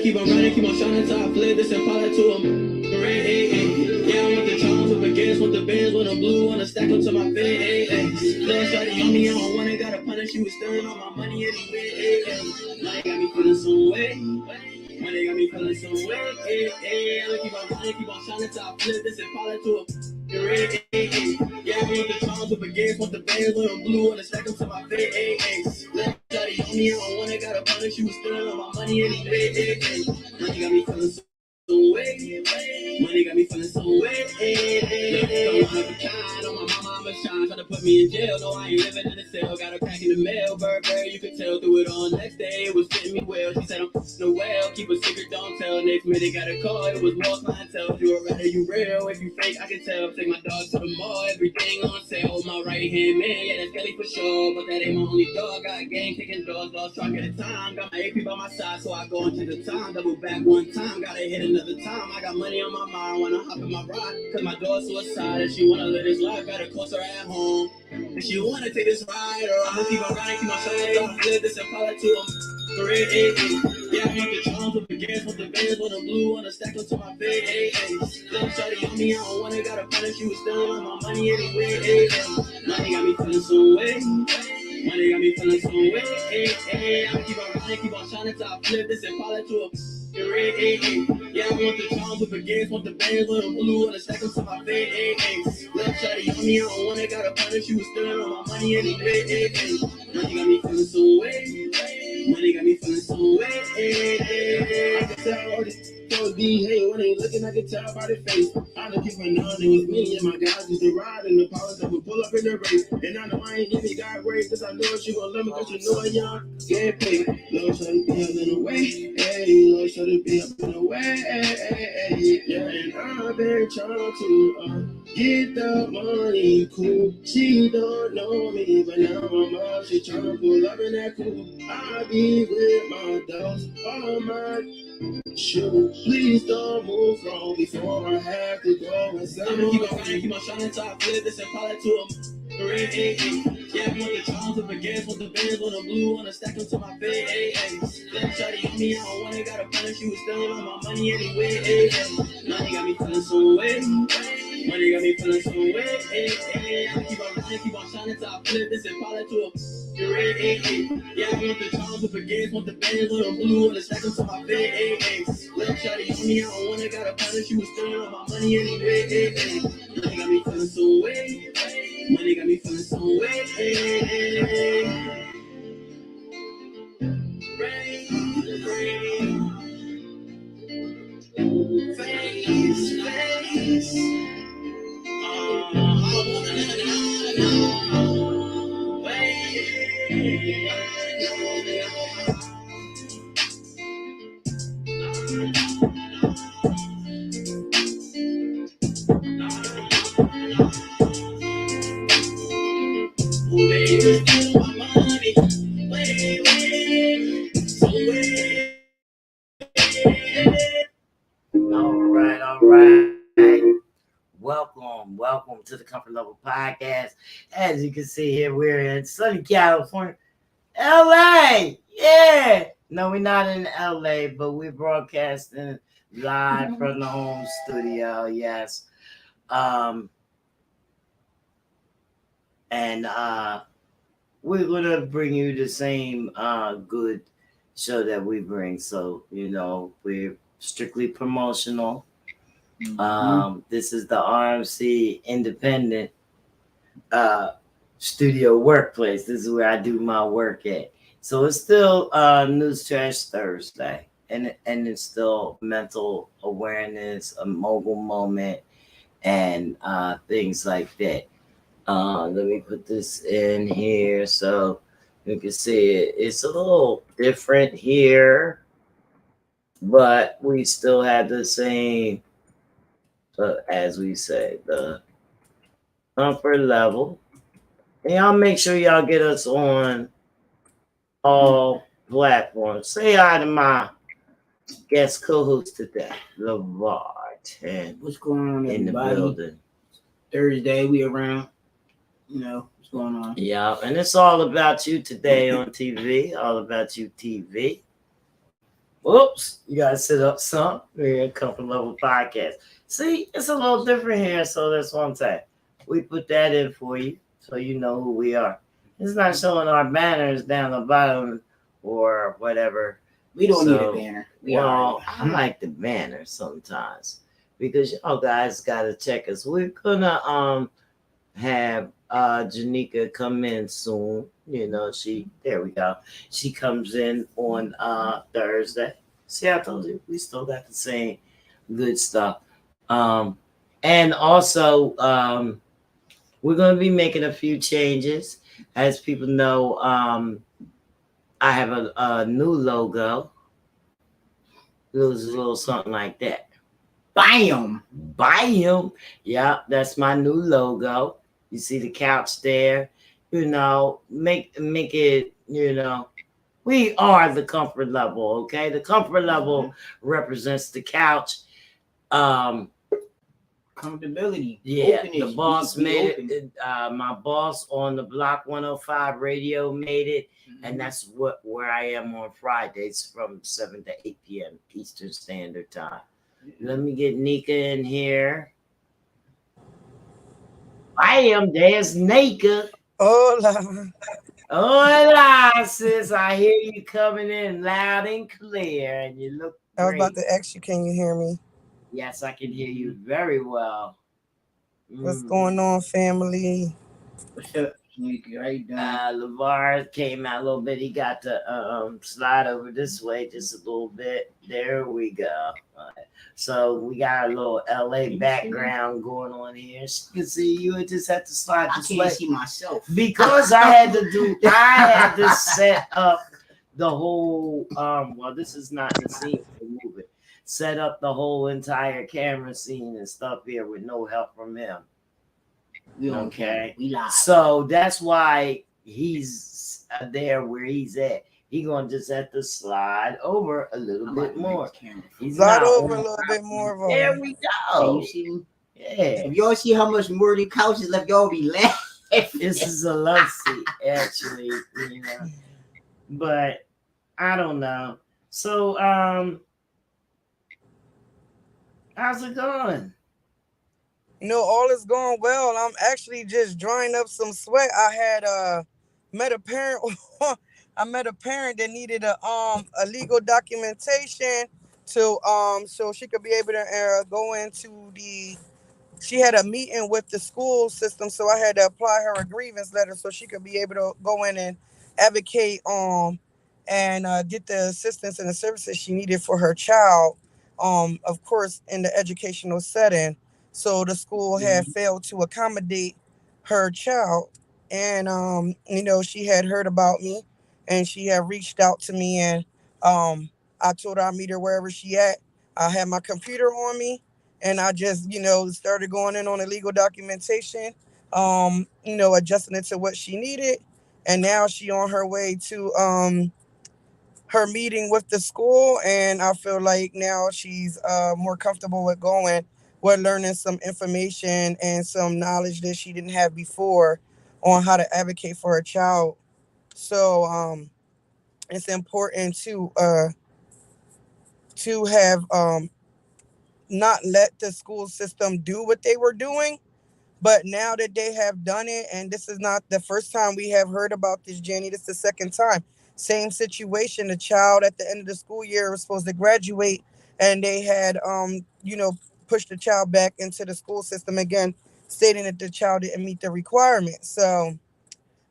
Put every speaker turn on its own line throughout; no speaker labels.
keep on running, keep on shining till I flip this and pilot to them. Yeah, I want the charms with the gas, want the bands, want the blue, want to stack them to my face. Little shawty on me, I don't want it, gotta punish you with stealing all my money anyway. Now you got me feeling some way. Money got me feeling some way. I keep on running, keep on shining till I flip this and pilot to a yeah, I want the charms with the gas, want the bands, want the blue, want to stack them to my face. Little shawty on me, I don't want it, gotta punish you with stealing all my money anyway. Now you got me feeling some way. Money got me feeling some way. Don't wanna be kind on my mama, I'm a shine. Trying to put me in jail, no, I ain't living in a cell. Got a pack in the mail, Burberry, you could tell through it on. Next day, it was fitting me well. She said I'm no well, keep a secret, don't tell. Next minute, got a call, it was more clientele. You a rather you real, if you fake, I can tell. Take my dog to the mall, everything on sale. My right hand man, yeah, that's Kelly for sure. But that ain't my only dog, got gang kicking doors, lost track of the time. Got my AP by my side, so I go into the time. Double back one time, gotta hit another time. I got money on my mind, wanna hop in my ride. Cause my daughter's suicide, and she wanna live this life. Got a closer at home. And she wanna take this ride, or I'ma keep on riding, keep my shoulders up, flip this and follow to them. Yeah, I want the charms with the gas, with the bands, with the blue, wanna stack them to my face. Little shawty on me, I don't wanna, gotta punish you with stealing all my money anyway. Money got me feeling some way. Money got me feeling some way. I keep on running, keep on shining till I flip this and follow to a yeah, I want the charms with the gas, want the bands, with the blue, wanna stack them to my face. Little shawty on me, I don't wanna, gotta punish you with stealing all my money anyway. Money got me feeling some way. Money got me feeling some way. I can tell all this D, hey, when they looking, I can tell by their face. I know people know it was me and my guys used to ride in the pilots that would pull up in the race. And I know I ain't even got raised, cause I know she gon' love me, cause you know I young, get paid. Little shawty be up in the way, hey, little shawty be up in the way, yeah, and I've been trying to get the money, cool. She don't know me, but now my mom, she tryna pull up in that cool. I be with my dogs, all my shoot, please don't move wrong before I have to go and sell. I'ma keep on running, keep on shining till I flip this and pilot to them. Yeah, I want the charms with the gas, with the bands, with the blue, wanna stack them to my face. Little shawty on me, I don't wanna, gotta punish you with stealing all my money anyway. Money got me feeling some way. Money got me feeling some way. I keep on running, keep on shining till I flip this and pilot to them. Yeah, I want the charms with the gas, want the bands, with the blue, wanna stack them to my face. Little shawty on me, I don't wanna, gotta punish you with stealing all my money anyway. Money got me feeling some way. Money got me feeling some way. Face.
All right. Welcome to the Comfort Level Podcast. As you can see here, we're in sunny California, LA. Yeah. No, we're not in LA, but we're broadcasting live from the home studio. Yes. And we're gonna bring you the same good show that we bring. So, we're strictly promotional. This is the RMC Independent Studio Workplace. This is where I do my work at. So it's still News Trash Thursday, and it's still mental awareness, a mogul moment, and things like that. Let me put this in here so you can see it. It's a little different here, but we still have the same, as we say, the comfort level. And y'all make sure y'all get us on all platforms. Say hi to my guest co-host today, LeVar.
What's going on,
in
everybody?
the building.
Thursday, we around. What's going on?
Yeah, and it's all about you today on TV. All about you TV. Whoops, you gotta set up some. We're a Comfort Level Podcast. See, it's a little different here, so that's what I'm saying. We put that in for you so you know who we are. It's not showing our banners down the bottom or whatever.
We don't need a banner.
Well, I like the banner sometimes because y'all guys gotta check us. We're gonna have Janika come in soon. You know, there we go. She comes in on Thursday. See, I told you we still got the same good stuff. And also we're gonna be making a few changes. As people know, I have a new logo. It was a little something like that.
Bam!
Yeah, that's my new logo. You see the couch there. You know, make it, you know, we are the Comfort Level, okay? The Comfort Level represents the couch.
Comfortability.
Yeah,
Openness.
the boss made
open.
it. My boss on the Block 105 radio made it. And that's where I am on Fridays from 7 to 8 p.m. Eastern Standard Time. Let me get Nika in here. There's Nika.
Hola.
Hola, sis. I hear you coming in loud and clear, and you look great.
I was about to ask you, can you hear me?
Yes, I can hear you very well.
What's going on, family?
What's up, Sneaky? How you doing?
LeVar came out a little bit. He got to slide over this way just a little bit. There we go. So we got a little LA background going on here. You can see you would just have to slide this way.
I can't see myself.
Because I had to set up the whole well, this is not the scene for moving. Set up the whole entire camera scene and stuff here with no help from him. Okay.
We live.
So that's why he's there where he's at. He gonna just have to slide over a little bit more.
Slide over a little bit more.
There we
Can
go.
you see me?
Yeah.
If y'all see how much more the couches left, y'all be laughing.
This is a love seat, actually, you know. But I don't know. So how's it going?
All is going well. I'm actually just drying up some sweat. I had met a parent. I met a parent that needed a legal documentation to so she could be able to go into the. She had a meeting with the school system, so I had to apply her a grievance letter so she could be able to go in and advocate and get the assistance and the services she needed for her child. Of course, in the educational setting. So the school had failed to accommodate her child. And, she had heard about me and she had reached out to me. And I told her I'd meet her wherever she at. I had my computer on me and I just, started going in on the legal documentation, adjusting it to what she needed. And now she on her way to her meeting with the school. And I feel like now she's more comfortable with going. We're learning some information and some knowledge that she didn't have before on how to advocate for her child. So it's important to have not let the school system do what they were doing. But now that they have done it, and this is not the first time we have heard about this, Jenny, this is the second time. Same situation. The child at the end of the school year was supposed to graduate and they had, push the child back into the school system again, stating that the child didn't meet the requirements. So,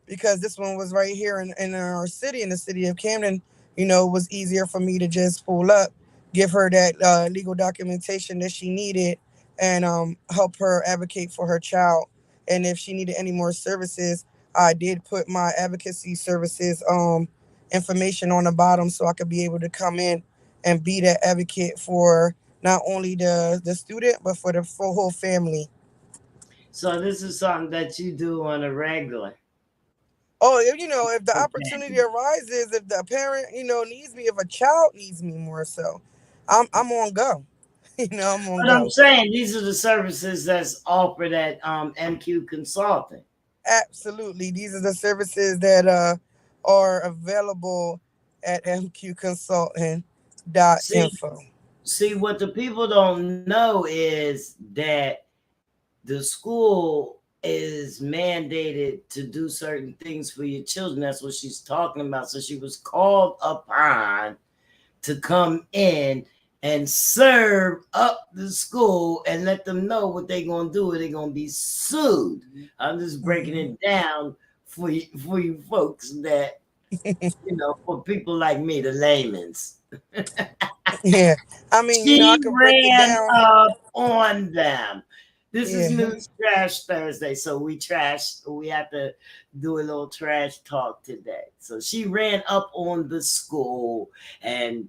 because this one was right here in our city, in the city of Camden, it was easier for me to just pull up, give her that legal documentation that she needed, and help her advocate for her child. And if she needed any more services, I did put my advocacy services information on the bottom so I could be able to come in and be that advocate for not only the student, but for the whole family.
So this is something that you do on a regular.
Oh, if the opportunity arises, if the parent, needs me, if a child needs me more so, I'm on go. I'm on
but
go.
I'm saying these are the services that's offered at MQ Consulting.
Absolutely. These are the services that are available at MQ Consulting.
See,
info.
see, what the people don't know is that the school is mandated to do certain things for your children. That's what she's talking about. So she was called upon to come in and serve up the school and let them know what they're going to do or they're going to be sued. I'm just breaking it down for you folks that, for people like me, the layman's.
Yeah, I mean, I
She
could break it
ran
down.
up on them. This is
Yeah,
News Trash Thursday, so we have to do a little trash talk today. So she ran up on the school and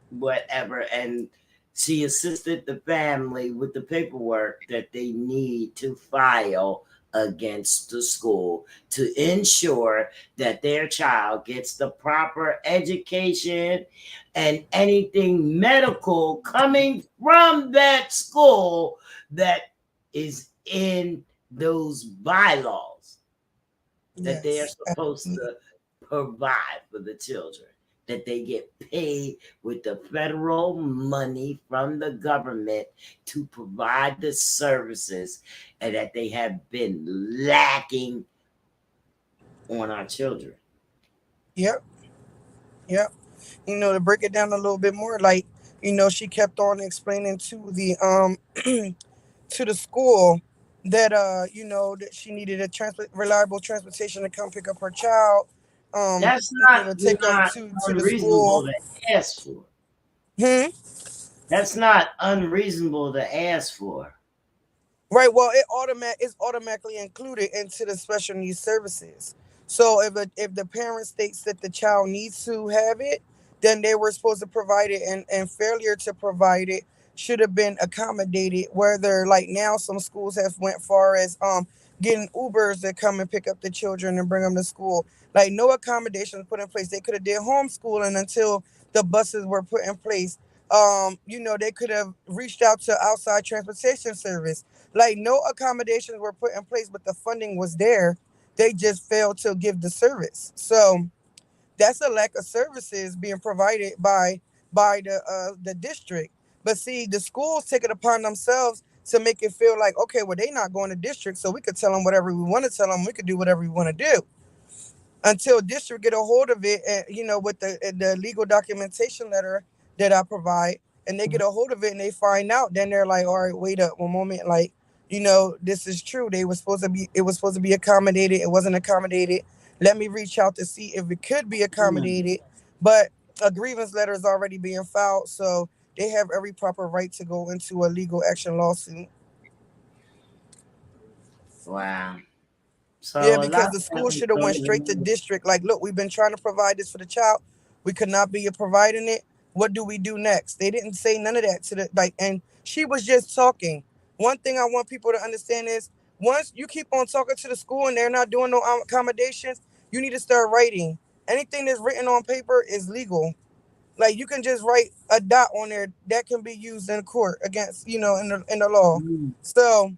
whatever, and she assisted the family with the paperwork that they need to file against the school to ensure that their child gets the proper education and anything medical coming from that school that is in those bylaws that they are
yes,
supposed to provide for the children, that they get paid with the federal money from the government to provide the services and that they have been lacking on our children.
yep, yep. To break it down a little bit more, like, she kept on explaining to the to the school that that she needed a reliable transportation to come pick up her child,
That's
to take them
not
to the
unreasonable
school.
to ask for.
Hmm?
That's not unreasonable to ask for.
Right. Well, it's automatically included into the special needs services. So if the parent states that the child needs to have it, then they were supposed to provide it, and failure to provide it should have been accommodated. Whether, like, now some schools have went far as getting Ubers that come and pick up the children and bring them to school. Like, no accommodations put in place. They could have did homeschooling until the buses were put in place. They could have reached out to outside transportation service. Like, no accommodations were put in place, but the funding was there. They just failed to give the service. So that's a lack of services being provided by the district. But see, the schools take it upon themselves to make it feel like, okay, well, they're not going to district, so we could tell them whatever we want to tell them. We could do whatever we want to do until district get a hold of it, and with the legal documentation letter that I provide, and they get a hold of it and they find out, then they're like, all right, wait up one moment, like, this is true. It was supposed to be accommodated. It wasn't accommodated. Let me reach out to see if it could be accommodated. But a grievance letter is already being filed, so they have every proper right to go into a legal action lawsuit.
Wow.
Yeah,
So a
because
lot
the
of
school
families
should have
don't
went
even
straight to
know.
district. Like, look, we've been trying to provide this for the child. We could not be providing it. What do we do next? They didn't say none of that to the and she was just talking. One thing I want people to understand is, once you keep on talking to the school and they're not doing no accommodations, you need to start writing. Anything that's written on paper is legal. Like, you can just write a dot on there that can be used in court against, in the law. So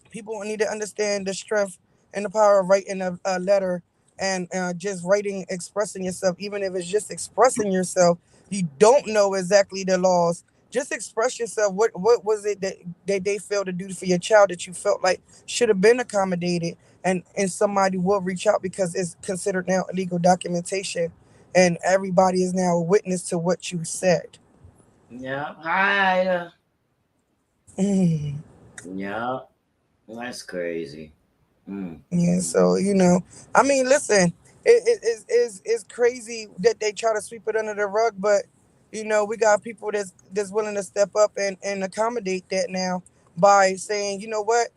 people need to understand the strength and the power of writing a letter, and just writing, expressing yourself. Even if it's just expressing yourself, you don't know exactly the laws. Just express yourself. What was it that they failed to do for your child that you felt like should have been accommodated? And somebody will reach out because it's considered now illegal documentation, and everybody is now a witness to what you said.
Yeah. Hi.
Mm.
Yeah. That's crazy. Mm.
Yeah, so I mean, listen, it's crazy that they try to sweep it under the rug, but we got people that's willing to step up and accommodate that now by saying, you know what,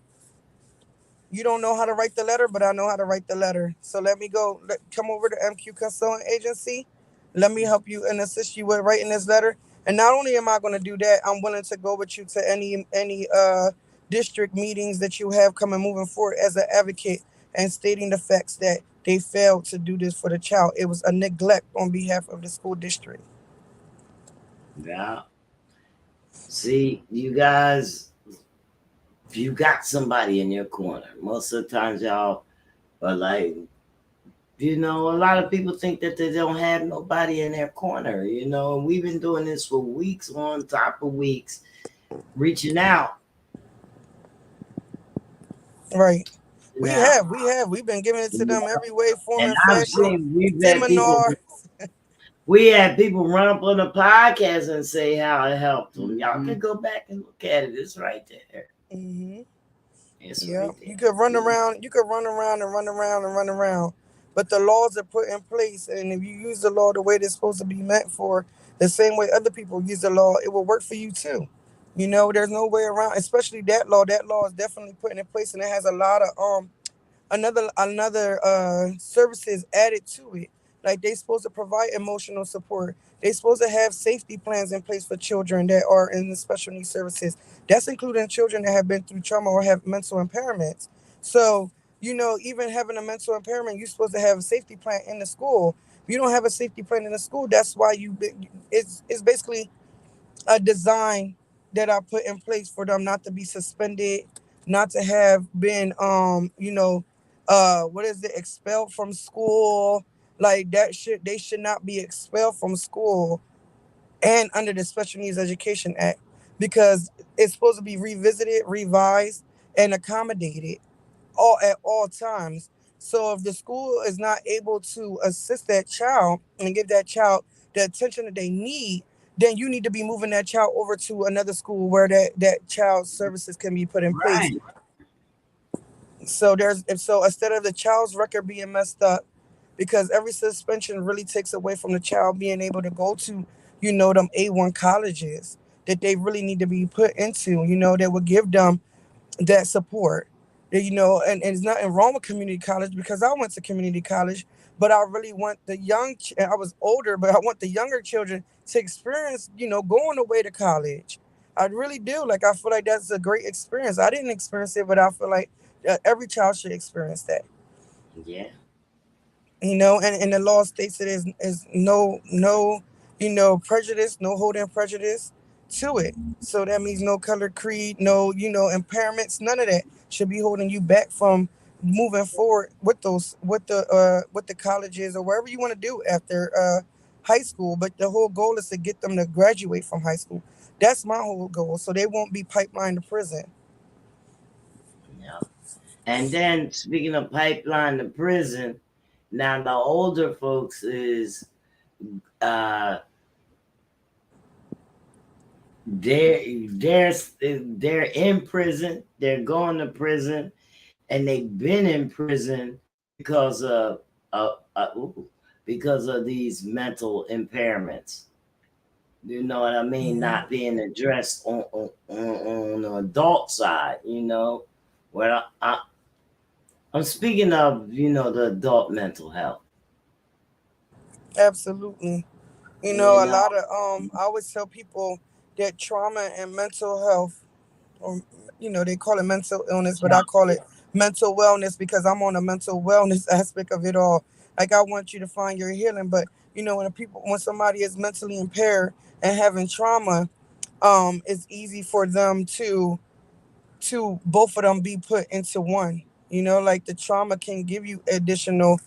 you don't know how to write the letter, but I know how to write the letter. So let me come over to MQ Consulting Agency. Let me help you and assist you with writing this letter. And not only am I going to do that, I'm willing to go with you to any district meetings that you have coming moving forward as an advocate, and stating the facts that they failed to do this for the child. It was a neglect on behalf of the school district.
Yeah. See, you guys, if you got somebody in your corner, most of the times y'all are like You know, a lot of people think that they don't have nobody in their corner. You know, we've been doing this for weeks on top of weeks, reaching out.
Right.
Now,
We've been giving it to
you
them
know,
every way, form,
and
and
I've
fashion.
seen we've had people.
Seminar.
We had people run up on the podcast and say how it helped them. Y'all can go back and look at it. It's right there.
Mm-hmm.
It's
Yeah,
right there.
you could run around. You could run around and run around and run around, but the laws are put in place, and if you use the law the way it's supposed to be meant for, the same way other people use the law, it will work for you too. You know, there's no way around. Especially that law. That law is definitely put in place, and it has a lot of another services added to it. Like they supposed to provide emotional support. They supposed to have safety plans in place for children that are in the special needs services. That's including children that have been through trauma or have mental impairments. So, you know, even having a mental impairment, you're supposed to have a safety plan in the school. If you don't have a safety plan in the school, that's why it's basically a design that I put in place for them not to be suspended, not to have been what is it, expelled from school. Like that should they should not be expelled from school and under the Special Needs Education Act because it's supposed to be revisited, revised, and accommodated all at all times. So if the school is not able to assist that child and give that child the attention that they need, then you need to be moving that child over to another school where that child's services can be put in place.
Right.
So instead of the child's record being messed up, because every suspension really takes away from the child being able to go to, them A1 colleges that they really need to be put into, that would give them that support. And it's nothing wrong with community college because I went to community college, but I really want I was older, but I want the younger children to experience, going away to college. I really do. Like, I feel like that's a great experience. I didn't experience it, but I feel like every child should experience that.
Yeah.
And the law states it is no prejudice, no holding prejudice to it. So that means no color, creed, no impairments, none of that should be holding you back from moving forward with the colleges or wherever you want to do after high school. But the whole goal is to get them to graduate from high school. That's my whole goal, so they won't be pipelined to prison.
Yeah. And then speaking of pipeline to prison, now the older folks is they're in prison, they're going to prison, and they've been in prison because of because of these mental impairments. You know what I mean?
Mhm.
Not being addressed on the adult side. Where I'm speaking of, the adult mental health.
Absolutely.
You
A
know,
lot of I always tell people that trauma and mental health, or they call it mental illness, but I call it mental wellness because I'm on the mental wellness aspect of it all. Like, I want you to find your healing, but when somebody is mentally impaired and having trauma, it's easy for them to both of them be put into one. Like, the trauma can give you additional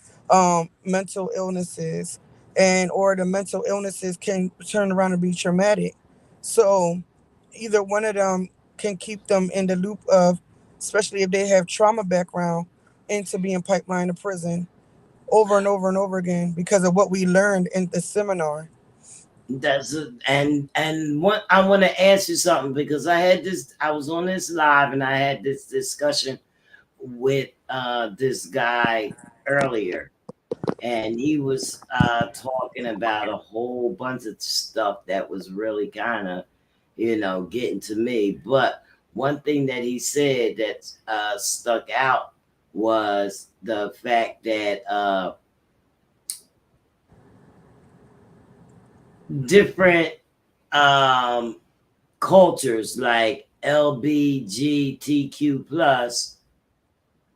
mental illnesses, and or the mental illnesses can turn around and be traumatic. So either one of them can keep them in the loop of, especially if they have trauma background, into being pipelined to prison over and over and over again because of what we learned in the seminar.
and what I want to ask you something because I was on this live and I had this discussion with this guy earlier, and he was talking about a whole bunch of stuff that was really kind of getting to me. But one thing that he said that stuck out was the fact that different cultures like LBGTQ plus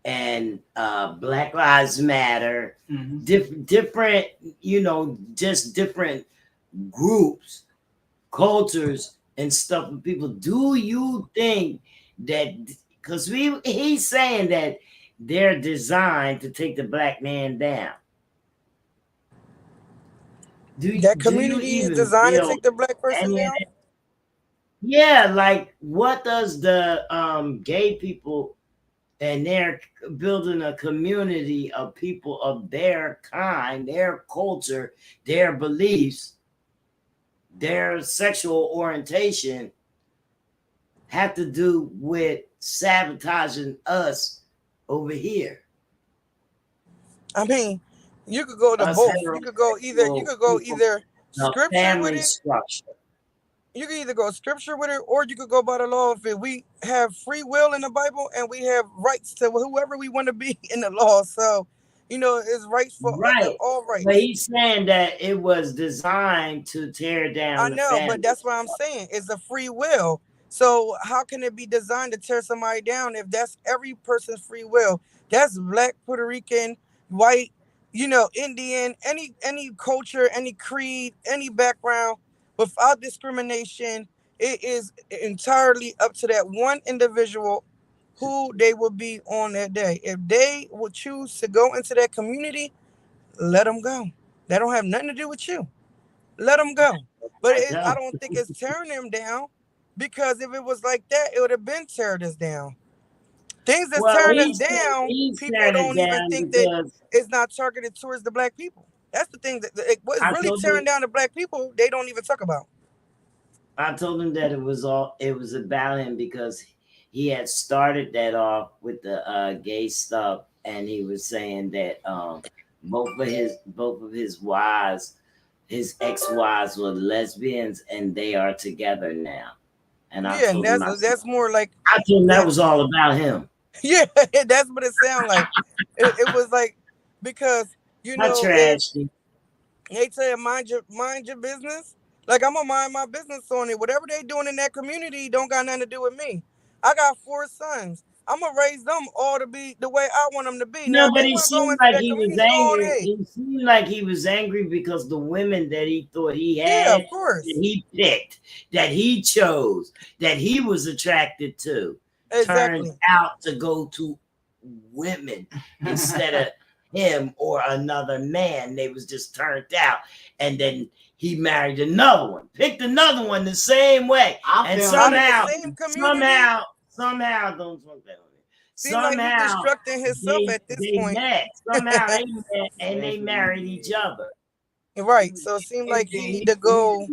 and Black Lives Matter, different, just different groups, cultures, and stuff with people. Do you think that because he's saying that they're designed to take the black man down?
That
do you
community is
even
designed to
feel
take the black person
any of
down.
that? Yeah, like what does the gay people, and they're building a community of people of their kind, their culture, their beliefs, their sexual orientation, have to do with sabotaging us over here?
I mean, you could go to
Us
both. You could go either. You
heterosexual
could go
people,
either
the
scripture with
family
it.
structure.
You can either go scripture with it, or you could go by the law of it. We have free will in the Bible, and we have rights to whoever we want to be in the law. So, it's rights for
Right.
all
But
rights.
he's saying that it was designed to tear
I
down the
know, but
family.
that's what I'm saying. It's a free will. So how can it be designed to tear somebody down if that's every person's free will? That's black, Puerto Rican, white, Indian, any culture, any creed, any background, without discrimination. It is entirely up to that one individual who they will be on that day. If they would choose to go into that community, let them go. That don't have nothing to do with you. Let them go. But
I
I
don't.
don't think it's tearing them down, because if it was like that, it would have been tearing us down. Things that's
Well,
tearing us down,
he's
people
tearing it
don't even
down
think that
because
it's not targeted towards the black people. That's the thing what is
I
really
told
tearing
him
down the black people, they don't even talk about.
that it was about him because he had started that off with the gay stuff, and he was saying that both of his wives, his ex-wives, were lesbians, and they are together now. And
Yeah, and that's more like
I told him that
that.
was all about him.
Yeah, that's what it sounds like. It was like, because
I
if
trashed him.
they tell you mind your business. Like, I'm gonna mind my business on it. Whatever they doing in that community don't got nothing to do with me. I got 4 sons. I'm gonna raise them all to be the way I want them to be. Now,
No,
if
but
they
he
want to go
seemed
into
like
that
he was
community, go on
angry.
ahead.
He seemed like he was angry because the women that he thought he
Yeah,
had,
of course.
that he picked, that he chose, that he was attracted to, turned
Exactly.
out to go to women instead of him or another man. They was just turned out, and then he married another one, picked another one the same way, and
Out of the same community,
somehow, don't talk that on me.
seem like he
Somehow
destructing himself at this
they
point.
met. Somehow they met and they married each other.
Right. So it seemed like he need to go.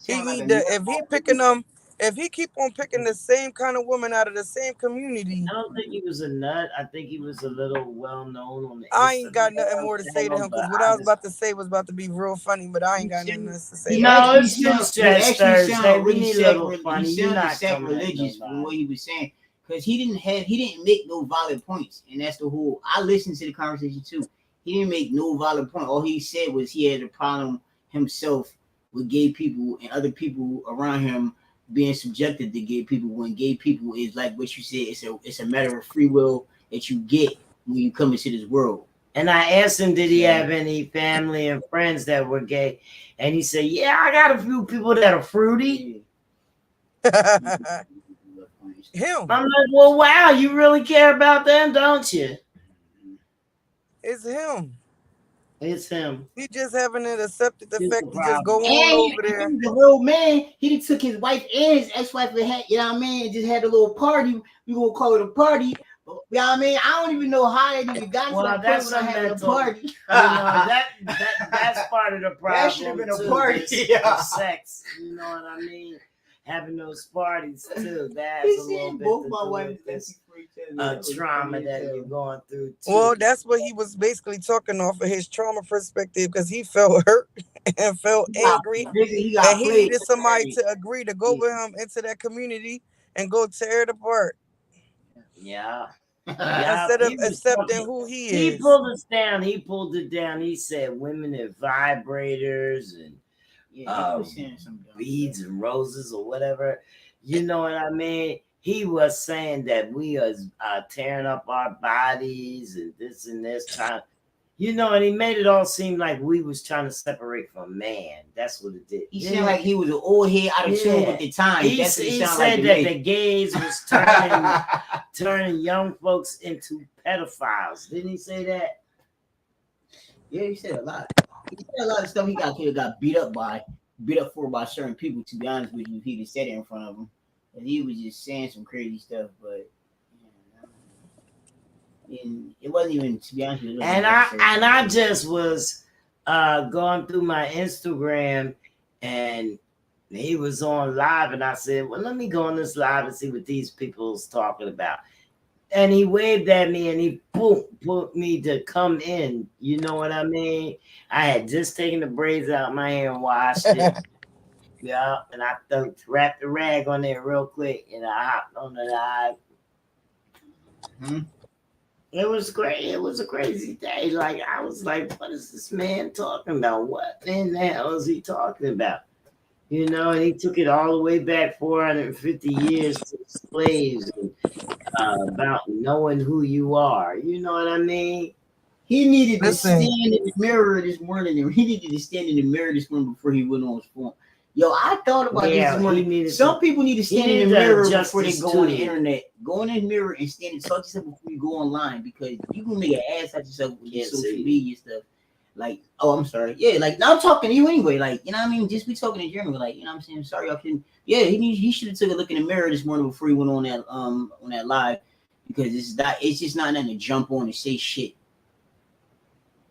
He need to, if he picking them, if he keep on picking the same kind of woman out of the same community.
I don't think he was a nut. I think he was a little well known on the
I ain't got
Instagram
nothing more to say to him,
channel,
because
but
what I was about to say was about to be real funny, but I ain't got nothing else to say.
No, it's just Thursday. We need a little funny. You're not
sacrilegious from what he was saying, because he didn't make no valid points, and that's the whole. I listened to the conversation too. He didn't make no valid point. All he said was he had a problem himself with gay people and other people around him being subjected to gay people, when gay people is like what you said, it's a matter of free will that you get when you come into this world.
And I asked him, did he have any family and friends that were gay? And he said, yeah, I got a few people that are fruity.
Him.
I'm like, well, wow, you really care about them, don't you?
It's him.
It's him.
He just haven't accepted the
He's
fact
the
to just go
problem.
on over there.
And the real man, he took his wife and his ex-wife and had, you know what I mean, and just had a little party. We gonna call it a party. But, you know what I mean? I don't even know how it even got to that
that's
point when I had a party.
That's part of the problem.
That should have been a
too,
party.
the sex, you know what I mean? Having those parties too. That's a little bit
both
to
my
do
wife
with this
and
trauma that you're going through too.
Well, that's what he was basically talking off of his trauma perspective, because he felt hurt and felt angry, and he needed somebody to agree to go with him into that community and go tear it apart.
Yeah.
Instead of accepting who he is.
He pulled us down. He pulled it down. He said women have vibrators and beads and roses or whatever. You know what I mean? He was saying that we are tearing up our bodies and this, trying, and he made it all seem like we was trying to separate from man. That's what it did.
He seemed like he was an old head out of tune with the time.
He said that the gays was turning young folks into pedophiles. Didn't he say that?
Yeah, he said a lot. He said a lot of stuff he could have got beat up for by certain people. To be honest with you, if he'd have said it in front of him, and he was just saying some crazy stuff. But and it wasn't even, to be honest with you.
And I just was going through my Instagram, and he was on live, and I said, well, let me go on this live and see what these people's talking about. And he waved at me, and he put me to come in. You know what I mean? I had just taken the braids out of my hair and washed it. Yeah, and I wrapped the rag on there real quick, and I hopped on the live. It was great. It was a crazy day. Like, I was like, what is this man talking about? What in the hell is he talking about? You know, and he took it all the way back 450 years to slaves, and, about knowing who you are. You know what I mean?
He needed to stand in the mirror this morning. He needed to stand in the mirror this morning before he went on his phone. Yo, I thought about this morning. Some people need to stand in the mirror before they go on the internet. Go in the mirror and stand and talk to yourself before you go online, because you can make an ass out of yourself with your social media stuff. Like, oh, I'm sorry. Yeah, like, now I'm talking to you anyway. Like, you know what I mean? Just be talking in German. Like, you know what I'm saying? Sorry, y'all couldn't. Yeah, he should have took a look in the mirror this morning before he went on that live, because it's just not nothing to jump on and say shit.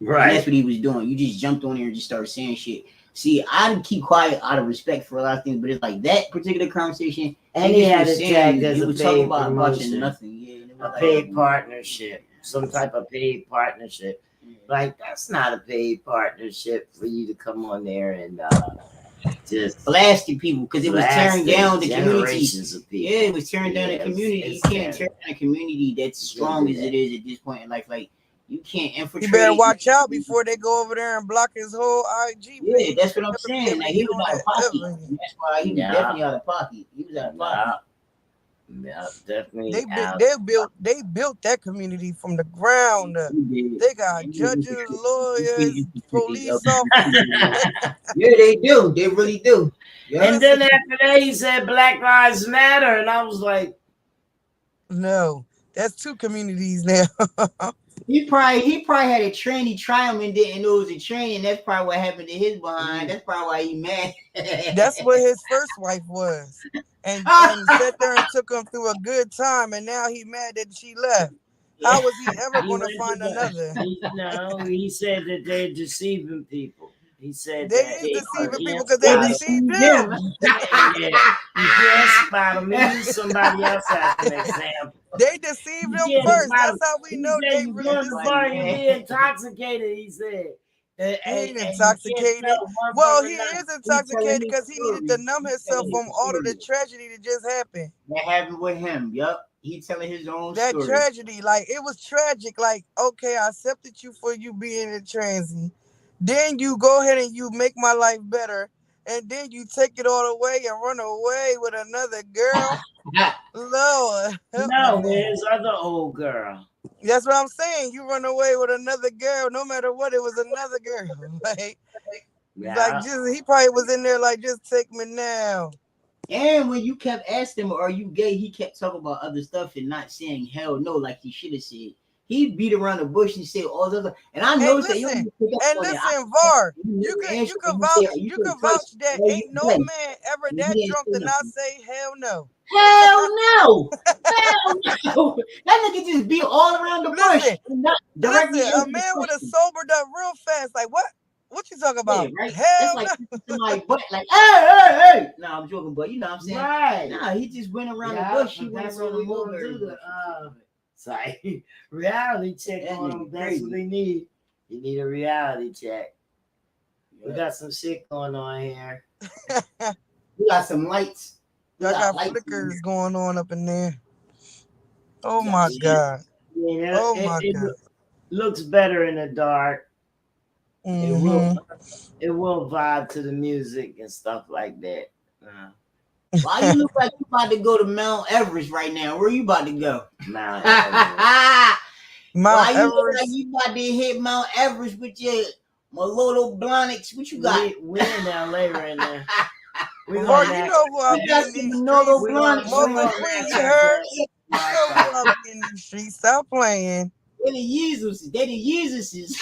Right. And that's what he was doing. You just jumped on there and just started saying shit. See, I keep quiet out of respect for a lot of things, but it's like that particular conversation,
and he had it tagged as a paid
about watching nothing. Yeah,
a paid partnership, some type of paid partnership. Like, that's not a paid partnership for you to come on there and just
blasting people, because it was tearing down the community.
Of people.
Yeah, it was tearing down the community. You can't tear down a community that's strong as it is at this point in life. Like, you can't infiltrate.
You better watch out before they go over there and block his whole IG.
Yeah, that's what I'm saying. Like, he was out of pocket. That's why he was definitely out of pocket. He was out of pocket.
Yeah, definitely.
They built that community from the ground up. They got judges, lawyers, police officers.
Yeah, they do. They really do.
Yeah. And then after that, he said Black Lives Matter, and I was like,
no, that's two communities now.
He probably had a trainee try him and didn't know it was a trainee. That's probably what happened to his behind. That's probably why he mad.
That's what his first wife was. And sat there and took him through a good time, and now he mad that she left. How was he ever going to find another?
No, he said that they're deceiving people. He said
they is deceiving people because they deceived him.
You can't spot them. Use somebody else as an example.
They deceived him first. That's how we know they really deceived him.
He intoxicated, he said.
He ain't intoxicated. Well, he is intoxicated because he needed to numb himself from all of the tragedy that just happened.
That happened with him. Yup. He telling his own
that
story.
Tragedy, like, it was tragic. Like, okay, I accepted you for you being a transy. Then you go ahead and you make my life better. And then you take it all away and run away with another girl. Lord.
No, his other old girl.
That's what I'm saying. You run away with another girl, no matter what, it was another girl. Like just he probably was in there like, just take me now.
And when you kept asking him, are you gay? He kept talking about other stuff and not saying hell no, like he should have said. He beat around the bush and said all the other, and I know that.
VAR, you can vouch that ain't no man ever that drunk to not say hell no.
Hell no! Hell no! That nigga just beat all around the bush.
Listen, a man would have sobered up real fast. Like, what you talking about?
Yeah, right?
Hell
like
no!
Somebody butt, like, hey! No, I'm joking, but you know what I'm saying?
Right?
Nah, he just went around the bush. He went around the mulberry.
Sorry, reality check on them. That's what they need. You need a reality check. We got some shit going on here.
We got some lights.
I got flickers going on up in there. Oh my God.
Yeah,
oh my God.
Looks better in the dark.
Mm-hmm.
It will vibe to the music and stuff like that.
Why you look like you about to go to Mount Everest right now? Where you about to go?
Mount Everest.
Why you look like you about to hit Mount Everest with your Malolo Blonics? What you got?
We in LA right now.
You know who I'm in these streets. Mother Queen, you heard? You know who I'm in these streets. Stop playing.
They the Yeezuses.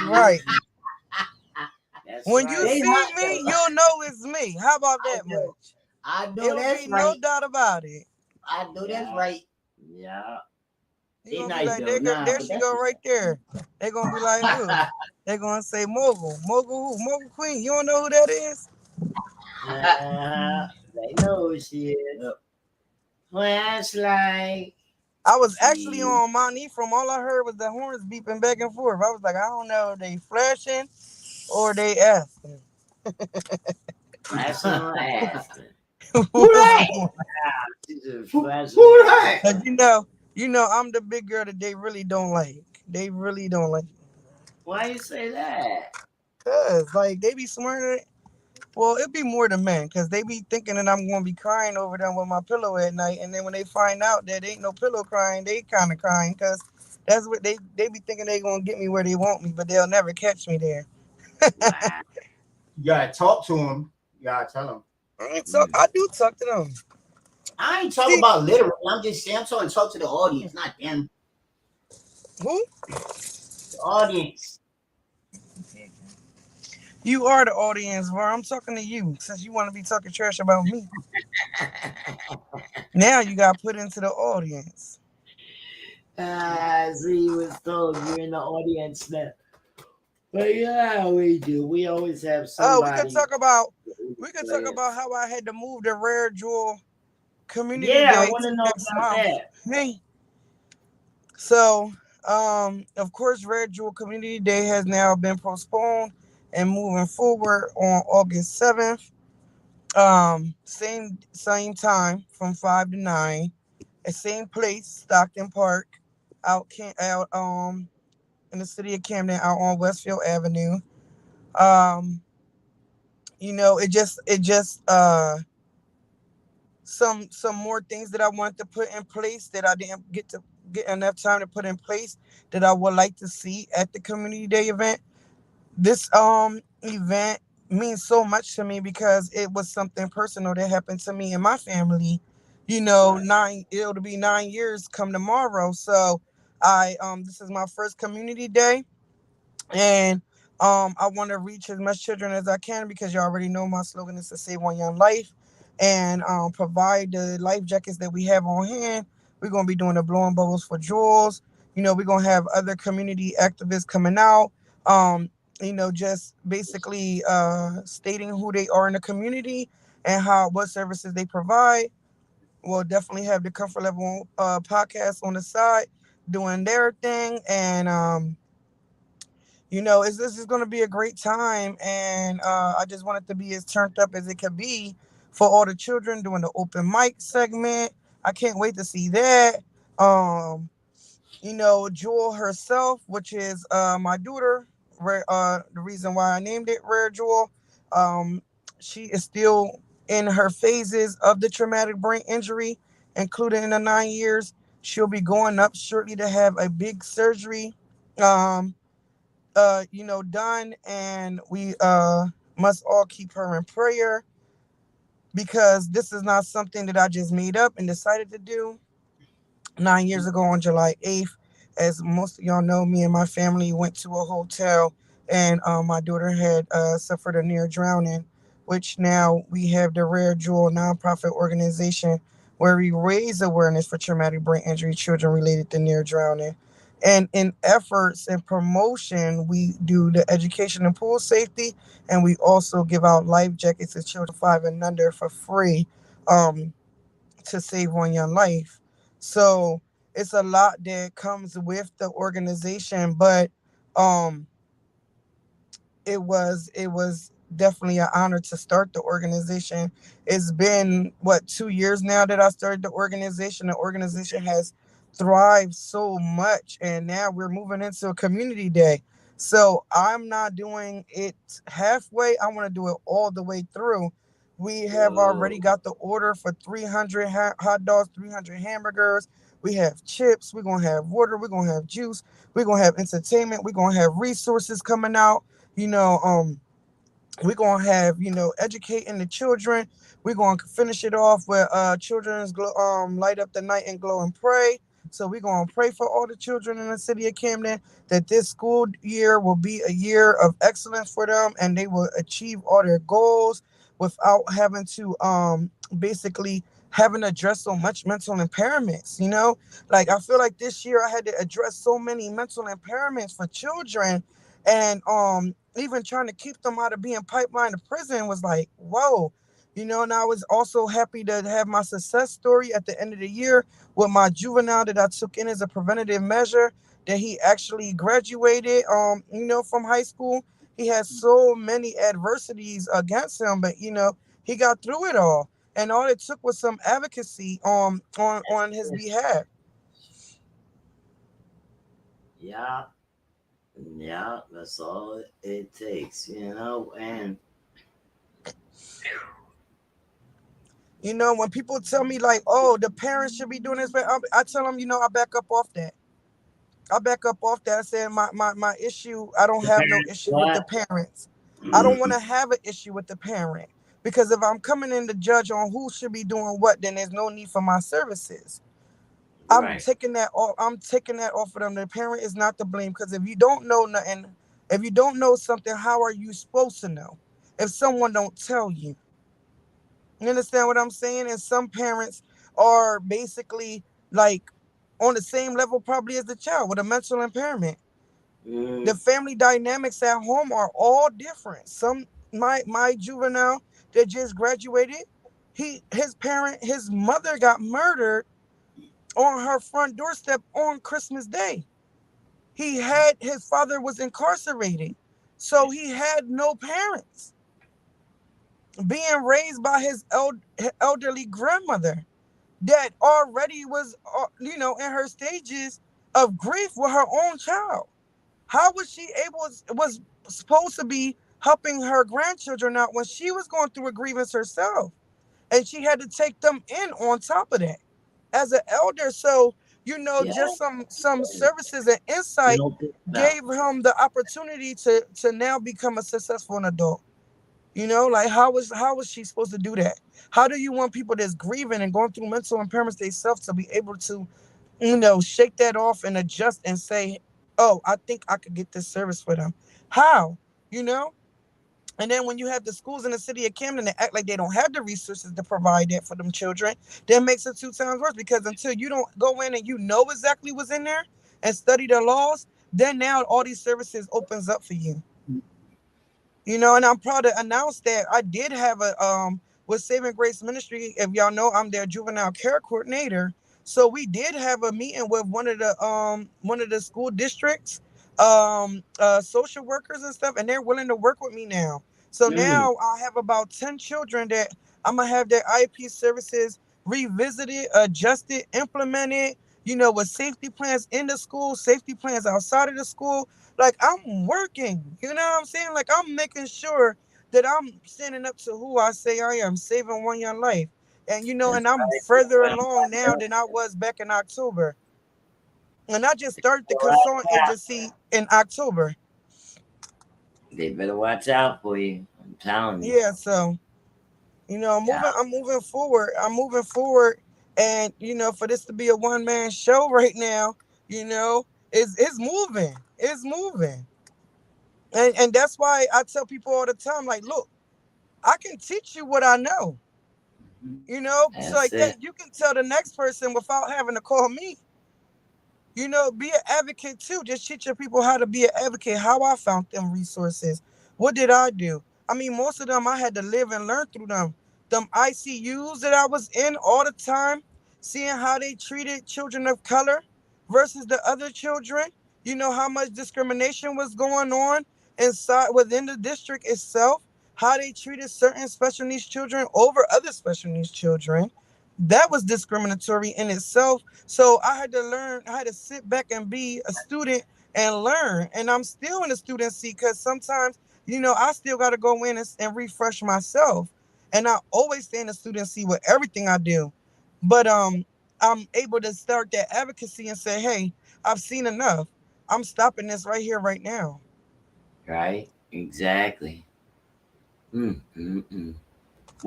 Right. When you
right.
They
see
hot
me,
though.
you'll know it's me. How about
I
that
know.
much?
I
It
know
will
that's
be no
right.
doubt about it.
I know that's
Yeah.
right.
Yeah.
You're
They
gonna be
nice
like,
though. Nah,
there
but
she
that's
go
what's
right there. They're gonna be like, who?
up.
They're gonna say Mogul. Mogul who? Mogul Queen. You don't know who that is?
They know who she is.
Yep.
Flashlight.
I was actually
See.
on Mount Ephraim. All I heard was the horns beeping back and forth. I was like, I don't know, they flashing or they asking.
Flashing or asking.
Who that?
She just
Who
flashing or
that?
Cause
asking.
I'm the big girl that they really don't like. They really don't like.
Why you say that?
Cause like they be swearing. Well, it'd be more the men, cause they be thinking that I'm gonna be crying over them with my pillow at night, and then when they find out that ain't no pillow crying, they kind of crying, cause that's what they be thinking they gonna get me where they want me, but they'll never catch me there.
Wow.
You gotta talk to him. You gotta tell him.
So
Mm.
I do talk to them.
I ain't talking
See
about literal. I'm just saying. I'm talking talk to the audience, not them.
who
The audience.
you are the audience, where I'm talking to you, since you want to be talking trash about me. Now you got put into the audience.
So you was told you're in the audience now. But yeah, we do. We always have
Oh, we could
somebody.
talk about
Players.
how I had to move the Rare Jewel Community
Yeah, I
Day
want
to
to know
next
about
month.
that.
Hey, so of course, Rare Jewel Community Day has now been postponed and moving forward on August 7th. Same time from 5 to 9. At same place, Stockton Park, out in the city of Camden, out on Westfield Avenue. Um, it just some more things that I wanted to put in place that I didn't get enough time to put in place that I would like to see at the community day event. This event means so much to me because it was something personal that happened to me and my family.
Right.
It'll be 9 years come tomorrow. So I this is my first community day, and I want to reach as much children as I can because you already know my slogan is to save one young life and provide the life jackets that we have on hand. We're gonna be doing the blowing bubbles for jewels. We're gonna have other community activists coming out. Um, just basically stating who they are in the community and what services they provide. We'll definitely have the comfort level podcast on the side doing their thing, and this is going to be a great time, and I just want it to be as turned up as it could be for all the children doing the open mic segment. I can't wait to see that. Um, Jewel herself, which is my daughter, the reason why I named it Rare Jewel. Um, she is still in her phases of the traumatic brain injury, including in the 9 years. She'll be going up shortly to have a big surgery. Um, done, and we must all keep her in prayer because this is not something that I just made up and decided to do. 9 years ago on July 8th, as most of y'all know, me and my family went to a hotel, and my daughter had suffered a near drowning, which now we have the Rare Jewel nonprofit organization where we raise awareness for traumatic brain injury children related to near drowning. And in efforts and promotion, we do the education and pool safety, and we also give out life jackets to children 5 and under for free. Um, to save one young life. So it's a lot that comes with the organization, but um it was definitely an honor to start the organization. It's been 2 years now that I started the organization. The organization has thrived so much, and now we're moving into a community day. So I'm not doing it halfway. I want to do it all the way through. We have already
Whoa.
got the order for 300 hot dogs, 300 hamburgers. We have chips. We're going to have water. We're going to have juice. We're going to have entertainment. We're going to have resources coming out. you know, um, we're gonna have educating the children. We're gonna finish it off with children's light up the night and glow and pray. So we're going to pray for all the children in the city of Camden that this school year will be a year of excellence for them and they will achieve all their goals without having to basically having to address so much mental impairments, you know? Like I feel like this year I had to address so many mental impairments for children and even trying to keep them out of being pipeline to prison was like, whoa. You know, and I was also happy to have my success story at the end of the year with my juvenile that I took in as a preventative measure that he actually graduated you know, from high school. He had so many adversities against him, but you know, he got through it all. And all it took was some advocacy on his behalf.
Yeah, yeah, that's all it takes, you know. And
You know, when people tell me like, "Oh, the parents should be doing this," but I tell them, you know, I back up off that. I back up off that. I said my issue. I don't
the
have no
parents,
issue with the
what?
parents. I don't want
Mm,
to have an issue with the parent because if I'm coming in to judge on who should be doing what, then there's no need for my services. I'm
right.
taking that off. I'm taking that off of them. The parent is not to blame because if you don't know nothing, if you don't know something, how are you supposed to know? If someone don't tell you, you understand what I'm saying? And some parents are basically like on the same level probably as the child with a mental impairment. The
Mm,
family dynamics at home are all different. Some my juvenile that just graduated, his mother got murdered on her front doorstep on Christmas Day. His father was incarcerated. So he had no parents, being raised by his elderly grandmother that already was you know, in her stages of grief with her own child. How was she able was supposed to be helping her grandchildren out when she was going through a grievance herself and she had to take them in on top of that as an elder. So you know,
yeah,
just some services and insight
no good
gave
about.
him the opportunity to now become a successful adult. You know, like how was she supposed to do that? How do you want people that's grieving and going through mental impairments themselves to be able to, you know, shake that off and adjust and say, oh, I think I could get this service for them? How? You know? And then when you have the schools in the city of Camden that act like they don't have the resources to provide that for them children, that makes it 2 times worse because until you don't go in and you know exactly what's in there and study the laws, then now all these services opens up for you. You know, and I'm proud to announce that I did have a with Saving Grace Ministry. If y'all know, I'm their juvenile care coordinator. So we did have a meeting with one of the school districts, social workers and stuff, and they're willing to work with me now. So
Mm,
now I have about 10 children that I'm gonna have their IEP services revisited, adjusted, implemented, you know, with safety plans in the school, safety plans outside of the school. Like I'm working, you know what I'm saying? Like I'm making sure that I'm standing up to who I say I am, saving one young life. And you know,
that's
and I'm
right. They
further
better
along
watch
now
out.
than I was back in October. And I just started the
Better watch
consultant
out.
agency in October.
They better watch out for you. I'm telling you.
Yeah, so you know,
Yeah,
I'm moving forward. I'm moving forward. And you know, for this to be a one-man show right now, you know, it's moving. It's moving. And that's why I tell people all the time, like, look, I can teach you what I know. You know, so
that's
like
it.
that you can tell the next person without having to call me. You know, be an advocate too. Just teach your people how to be an advocate, how I found them resources. What did I do? I mean, most of them I had to live and learn through them. Them ICUs that I was in all the time, seeing how they treated children of color versus the other children. You know how much discrimination was going on inside within the district itself, how they treated certain special needs children over other special needs children. That was discriminatory in itself. So I had to learn, I had to sit back and be a student and learn. And I'm still in the student seat because sometimes, you know, I still got to go in and refresh myself. And I always stay in the student seat with everything I do. But I'm able to start that advocacy and say, hey, I've seen enough. I'm stopping this right here, right now.
Right? Exactly. Mm, mm, mm.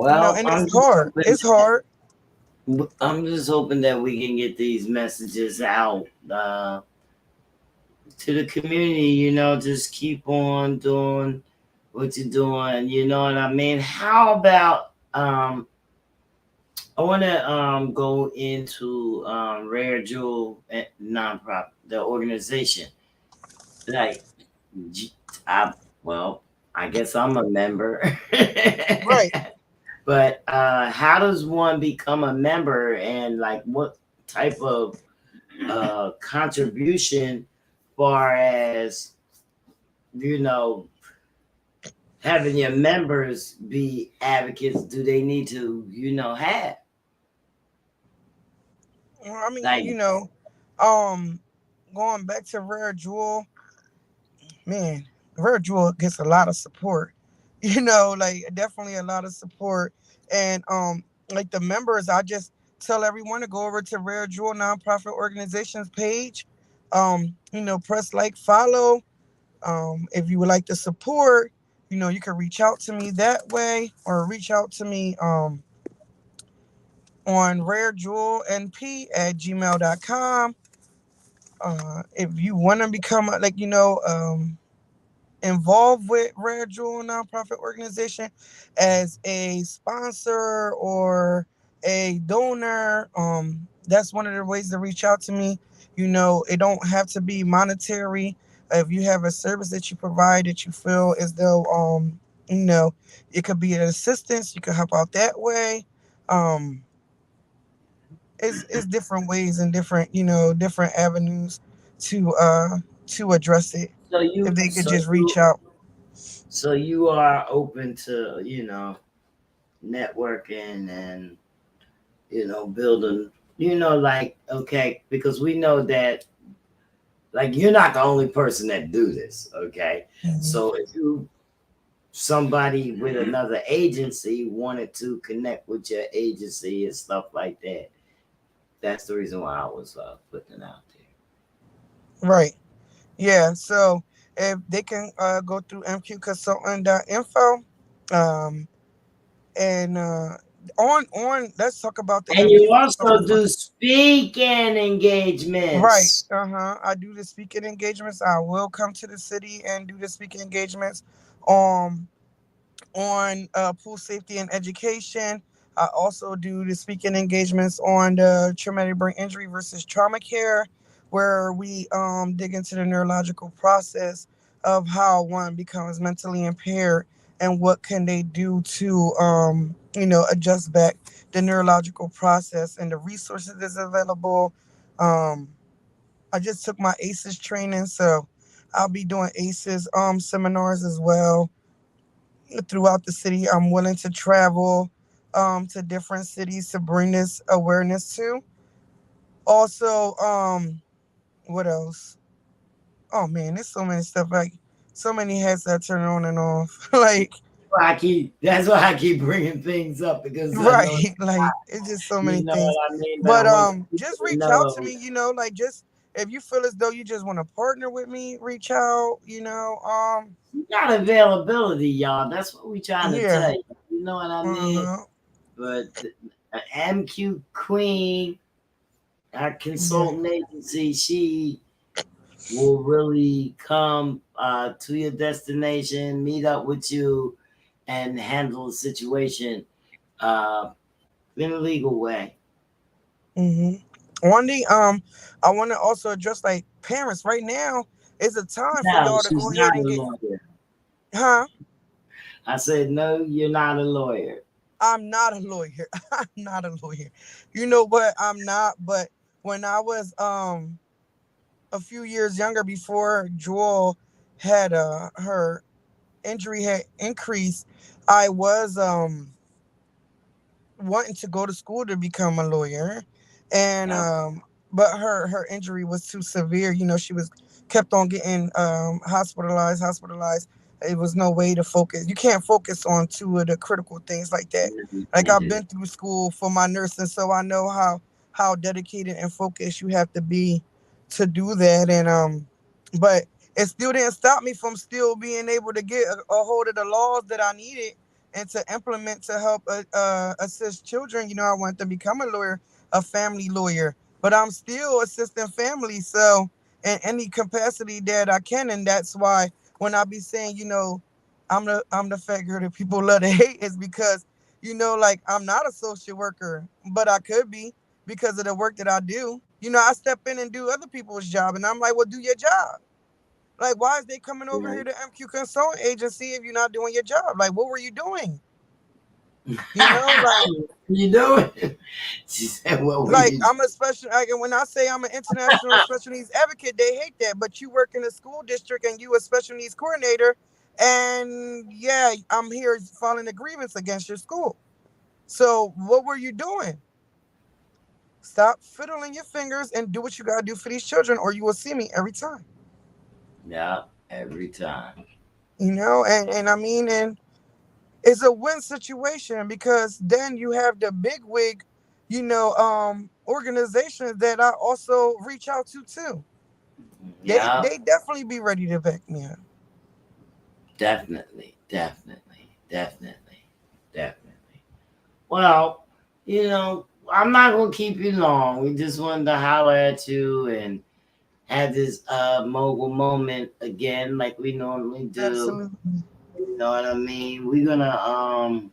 You know,
Well,
and
I'm
it's
just
hard.
hoping
It's
that,
hard.
I'm just hoping that we can get these messages out to the community. Just keep on doing what you're doing. You know what I mean? How about I want to go into Rare Jewel nonprofit, the organization. Like, I well, I guess I'm a member.
Right.
But how does one become a member, and like what type of contribution, far as you know, having your members be advocates, do they need to have
Well, I mean,
like
going back to Rare Jewel, man, Rare Jewel gets a lot of support. Like definitely a lot of support. And like the members, I just tell everyone to go over to Rare Jewel nonprofit organizations page. Press like, follow. If you would like to support, you can reach out to me that way, or reach out to me on rarejeweLNP@gmail.com. If you want to become involved with Rare Jewel nonprofit organization as a sponsor or a donor, that's one of the ways to reach out to me. It don't have to be monetary. If you have a service that you provide that you feel as though you know it could be an assistance, you can help out that way. um it's different ways and different avenues to address it,
so
if
you
they could
so
just
you
reach out.
so you are open to networking and building, like, okay, because we know that, like, you're not the only person that do this, okay?
Mhm.
So if somebody with another agency wanted to connect with your agency and stuff like that, that's the reason why I was putting it out
Right. Yeah. So if they can go through mqconsultant.info, um, and on let's talk about the
there. And
MQ
you also
consultant.
do speaking
Right.
engagements.
I do the speaking engagements. I will come to the city and do the speaking engagements. Um, on pool safety and education. I also do the speaking engagements on the traumatic brain injury versus trauma care, where we dig into the neurological process of how one becomes mentally impaired and what can they do to adjust back the neurological process and the resources that's available. Um, I just took my ACEs training, so I'll be doing ACEs seminars as well throughout the city. I'm willing to travel to different cities to bring this awareness to. Also, what else? Oh man, there's so many stuff, like so many hats that turn on and off. Like,
That's why I keep bringing things up, because I
right,
know,
like it's just so
you
many
know
things.
what I mean. But I
But
want people
just
to
reach out to
know
me. Like just if you feel as though you just want to partner with me, reach out.
you got availability, y'all. That's what we trying to
Yeah.
tell you. You know what I mean?
Uh-huh.
But MQ Queen, our
Yeah.
consultant agency, she will really come to your destination, meet up with you, and handle the situation uh, in a legal way.
One day, I want to also address like parents. Right now is a time for
No,
y'all to
she's
go ahead
not
and
a
get,
lawyer.
huh?
I said, no, you're not a lawyer.
I'm not a lawyer. I'm not a lawyer. You know what? I'm not. But when I was a few years younger, before Jewel had her injury had increased, I was wanting to go to school to become a lawyer, and
Yeah.
but her injury was too severe. She was kept on getting hospitalized. It was no way to focus. You can't focus on two of the critical things like that.
You
Like,
can't
I've
do that.
been through school for my nursing, so I know how dedicated and focused you have to be to do that. And but it still didn't stop me from still being able to get a hold of the laws that I needed and to implement to help assist children. I want to become a lawyer, a family lawyer, but I'm still assisting families. So in any capacity that I can, and that's why when I be saying, I'm the fat girl that people love to hate, is because like I'm not a social worker, but I could be because of the work that I do. I step in and do other people's job, and I'm like, well, do your job. Like, why is they coming over here to MQ Consulting Agency if you're not doing your job? Like, what were you doing? Like,
You doing? She said, "What were
like
you?"
I'm a special. Like, and when I say I'm an international special needs advocate, they hate that. But you work in a school district and you a special needs coordinator, and yeah, I'm here filing a grievance against your school. So, what were you doing? Stop fiddling your fingers and do what you gotta do for these children, or you will see me every time.
Yeah, every time.
And I mean, and it's a win situation because then you have the big wig, organizations that I also reach out to too. They
Yeah,
they definitely be ready to back me up.
definitely, definitely, definitely, definitely. Well, I'm not gonna keep you long. We just wanted to holler at you and have this mogul moment again, like we normally do.
Absolutely.
You know what I mean? We're gonna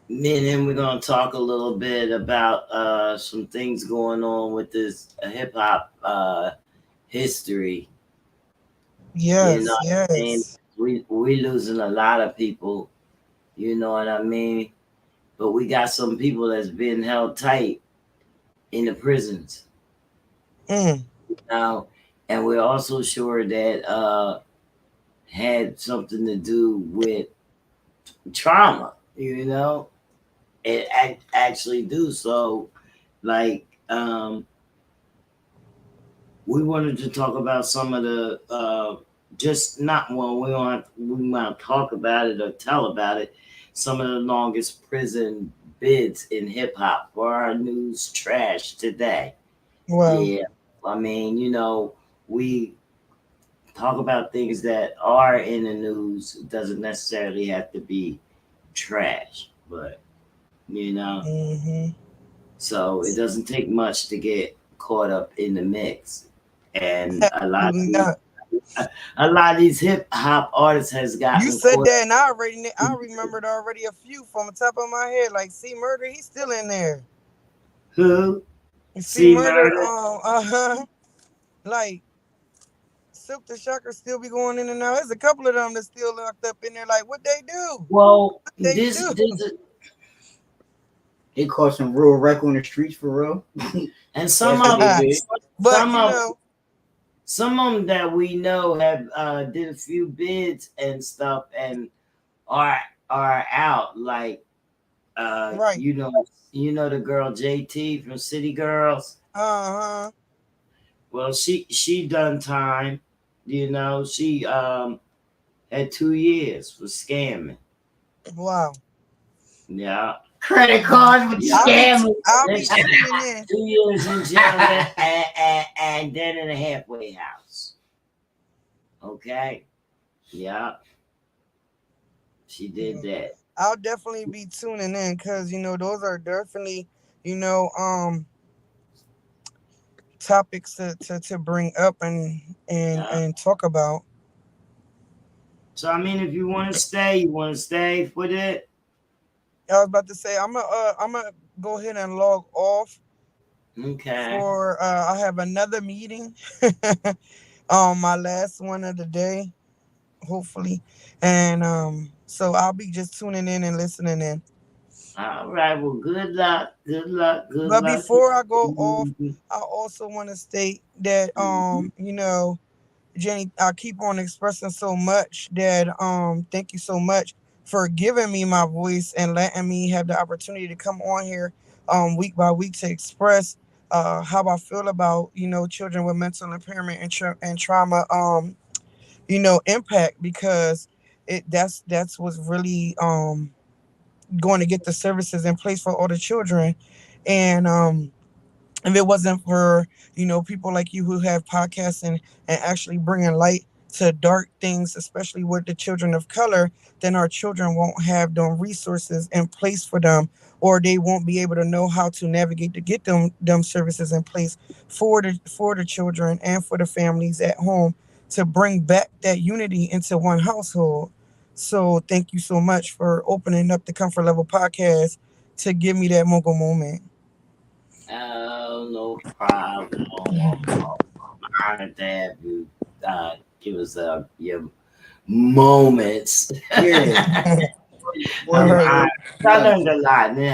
me and him, we're gonna talk a little bit about some things going on with this hip hop history. You know
Yes,
what I mean?
yes.
We losing a lot of people. You know what I mean? But we got some people that's been held tight in the prisons
Mm,
now, and we're also sure that had something to do with trauma. It actually do so. Like we wanted to talk about some of the just not well we want to talk about it or tell about it, some of the longest prison bids in hip hop for our news trash today.
wow.
Yeah, I mean, we talk about things that are in the news. It doesn't necessarily have to be trash, but you know
Hmm.
so it doesn't take much to get caught up in the mix. And
Absolutely not.
a lot of these hip hop artists has
You
gotten
said
caught
that, and I
up.
remembered already a few from the top of my head. Like C Murder, he's still in there.
Who?
C
C
Murder,
Murder?
like Silk the Shocker still be going in and out. There's a couple of them that's still locked up in there. Like, what they do?
Well,
What they
this
do?
this
They caught some real wreck on the streets for real.
and
That's what they did.
But
some of some of them that we know have did a few bids and stuff and are are out like
right.
the girl JT from City Girls.
Uh huh.
Well, she done time. She had 2 years for scamming.
Wow.
Yeah.
Credit cards with scammers.
I'll
Then
be
she
tuning
got
in.
2 years in jail and then in a halfway house. Okay. Yeah. She did that.
I'll definitely be tuning in because those are definitely you know um topics to bring up
Yeah.
and talk about.
So I mean, if you want to stay with it.
I was about to say I'm gonna go ahead and log off
Okay.
for I have another meeting, my last one of the day, hopefully, and so I'll be just tuning in and listening in.
All right. Well, good luck. Good luck. Good
But
luck.
before I go off, I also want to state that
Mhm.
Jenny, I keep on expressing so much that thank you so much for giving me my voice and letting me have the opportunity to come on here week by week to express how I feel about children with mental impairment and trauma impact, because that's what's really going to get the services in place for all the children. And if it wasn't for people like you who have podcasts and actually bringing light to dark things, especially with the children of color, then our children won't have them resources in place for them, or they won't be able to know how to navigate to get them services in place for the children and for the families at home to bring back that unity into one household. So thank you so much for opening up the Comfort Level podcast to give me that mogul moment.
Oh, no problem. Honored to have you give us your moments.
Yeah.
All right.
I learned a lot, and it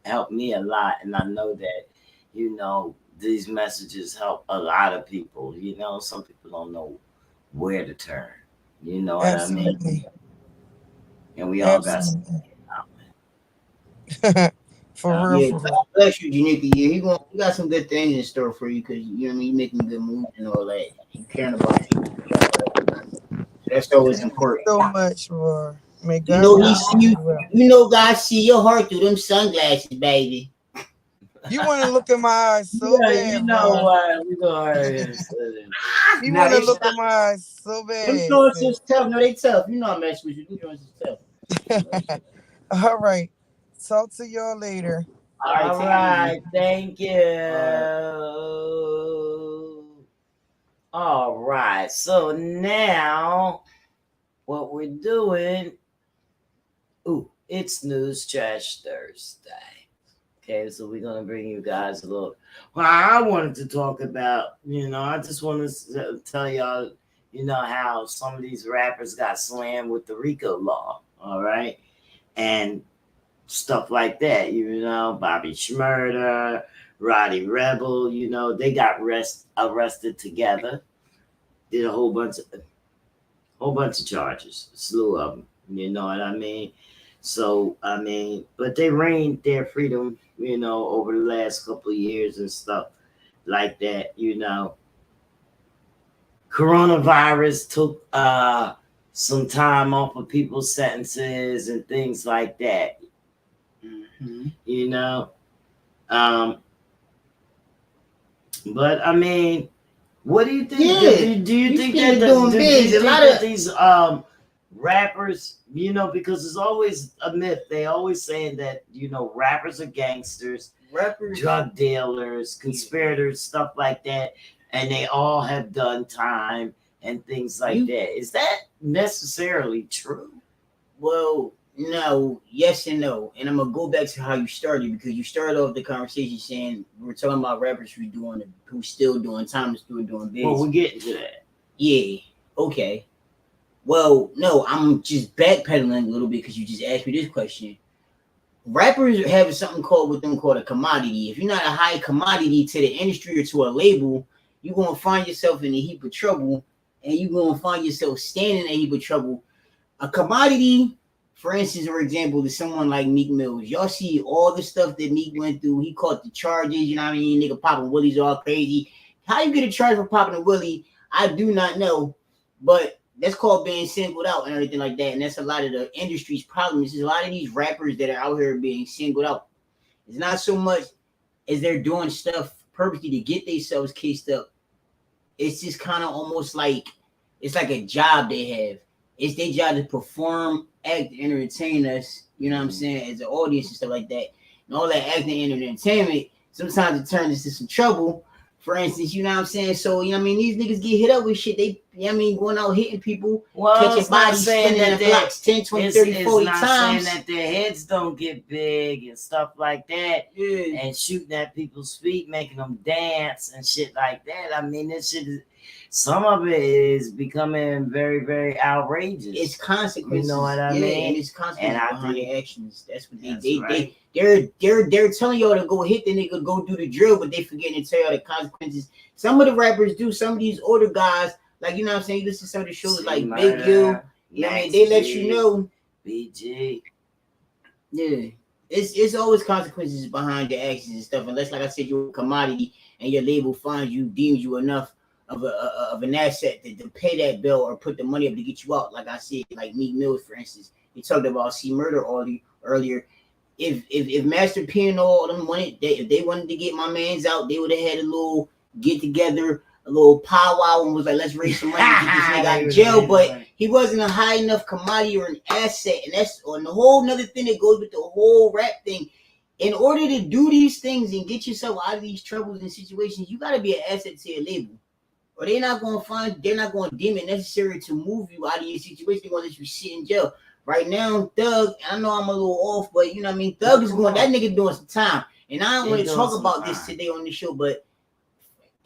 helped me a lot. And I know that these messages help a lot of people. Some people don't know where to turn. You know what I mean?
Absolutely.
And we all got
Absolutely.
something.
For
Yeah,
real,
Yeah,
for
God
real.
bless you, Janika. Yeah, he got some good things in store for you because you know what I mean. You making good moves and all that. You caring about people. That's always
Thank you
important.
so much, for may
You
God
know he
bless
see
you
you.
as well.
You know God see your heart through them sunglasses, baby.
You want to look in my eyes so
Yeah,
bad,
you know
Var.
what? We gonna
You
Now
want to
they
look
stop.
in my eyes so
Them
bad,
joints
sis.
is tough. No, they tough. You know I mess with you. Them joints is tough.
All right. Talk to y'all later.
All right,
All
take it
right,
easy.
thank you. All right, so now what we're doing, it's News Trash Thursday. Okay, so we're gonna bring you guys a little. Well, I wanted to talk about, I just want to tell y'all, how some of these rappers got slammed with the RICO law. All right, and stuff like that. Bobby Shmurda, Roddy Rebel. They got arrested together. Did a whole bunch of charges, a slew of them. You know what I mean? So but they reigned their freedom, over the last couple of years and stuff like that. Coronavirus took some time off of people's sentences and things like that.
Mm-hmm.
Um, but what do you think?
Yeah,
Do you
these
think
people
that
doing
do
biz.
you
A
think
lot
that
of
these rappers, because it's always a myth. They always saying that rappers are gangsters,
rappers.
drug dealers, conspirators, stuff like that, and they all have done time and things like
You
that. Is that necessarily true?
Well, no, yes and no. And I'm gonna go back to how you started because you started off the conversation saying we were talking about rappers who's still doing time, still doing biz.
Well, we're getting to that.
Yeah. Okay. Well, no, I'm just backpedaling a little bit because you just asked me this question. Rappers have something called a commodity. If you're not a high commodity to the industry or to a label, you're gonna find yourself in a heap of trouble, and you're gonna find yourself standing in a heap of trouble. A commodity, for instance, or example, is someone like Meek Mills. Y'all see all the stuff that Meek went through. He caught the charges, you know what I mean? Nigga popping willies all crazy. How you get a charge for popping a willie? I do not know, but that's called being singled out and everything like that. And that's a lot of the industry's problems. There's a lot of these rappers that are out here being singled out. It's not so much as they're doing stuff purposely to get themselves cased up. It's just kind of almost like it's like a job they have. It's their job to perform, act, and entertain us, you know what I'm saying, as an audience and stuff like that. And all that acting and entertainment, sometimes it turns into some trouble. For instance, you know what I'm saying? So, you know what I mean? These niggas get hit up with shit. They, you know what I mean, going out hitting people,
Well,
catching
it's not
bodies,
saying
spinning
that
the blocks 10, 20, 30, 40
not
times.
saying that their heads don't get big and stuff like that,
Yeah.
and shooting at people's feet, making them dance and shit like that. This shit is, some of it is becoming very, very outrageous.
It's consequences.
You know what I
yeah,
mean?
And it's consequences
And I
behind
think
their actions. That's what
that's
they
right.
they're telling y'all to go hit the nigga, go do the drill, but they forgetting to tell y'all the consequences. Some of the rappers do, some of these older guys, like, you know what I'm saying, you listen to some of the shows
See
like
Murder,
Big U, you know what I mean, they let you know.
BG.
Yeah. It's always consequences behind your actions and stuff, unless, like I said, you're a commodity and your label finds you, deems you enough of an asset to pay that bill or put the money up to get you out. Like I said, like Meek Mills, for instance, he talked about C Murder earlier. If Master P and all them wanted, if they wanted to get my man's out, they would have had a little get together, a little powwow and was like, let's raise some money to get this nigga out of jail. But he wasn't a high enough commodity or an asset. And that's on the whole nother thing that goes with the whole rap thing. In order to do these things and get yourself out of these troubles and situations, you got to be an asset to your label. Or they're not going to deem it necessary to move you out of your situation. They're going to let you sit in jail. Right now, Thug, I know I'm a little off, but you know what I mean? Thug is going, that nigga doing some time. And I don't want to talk about this today on the show, but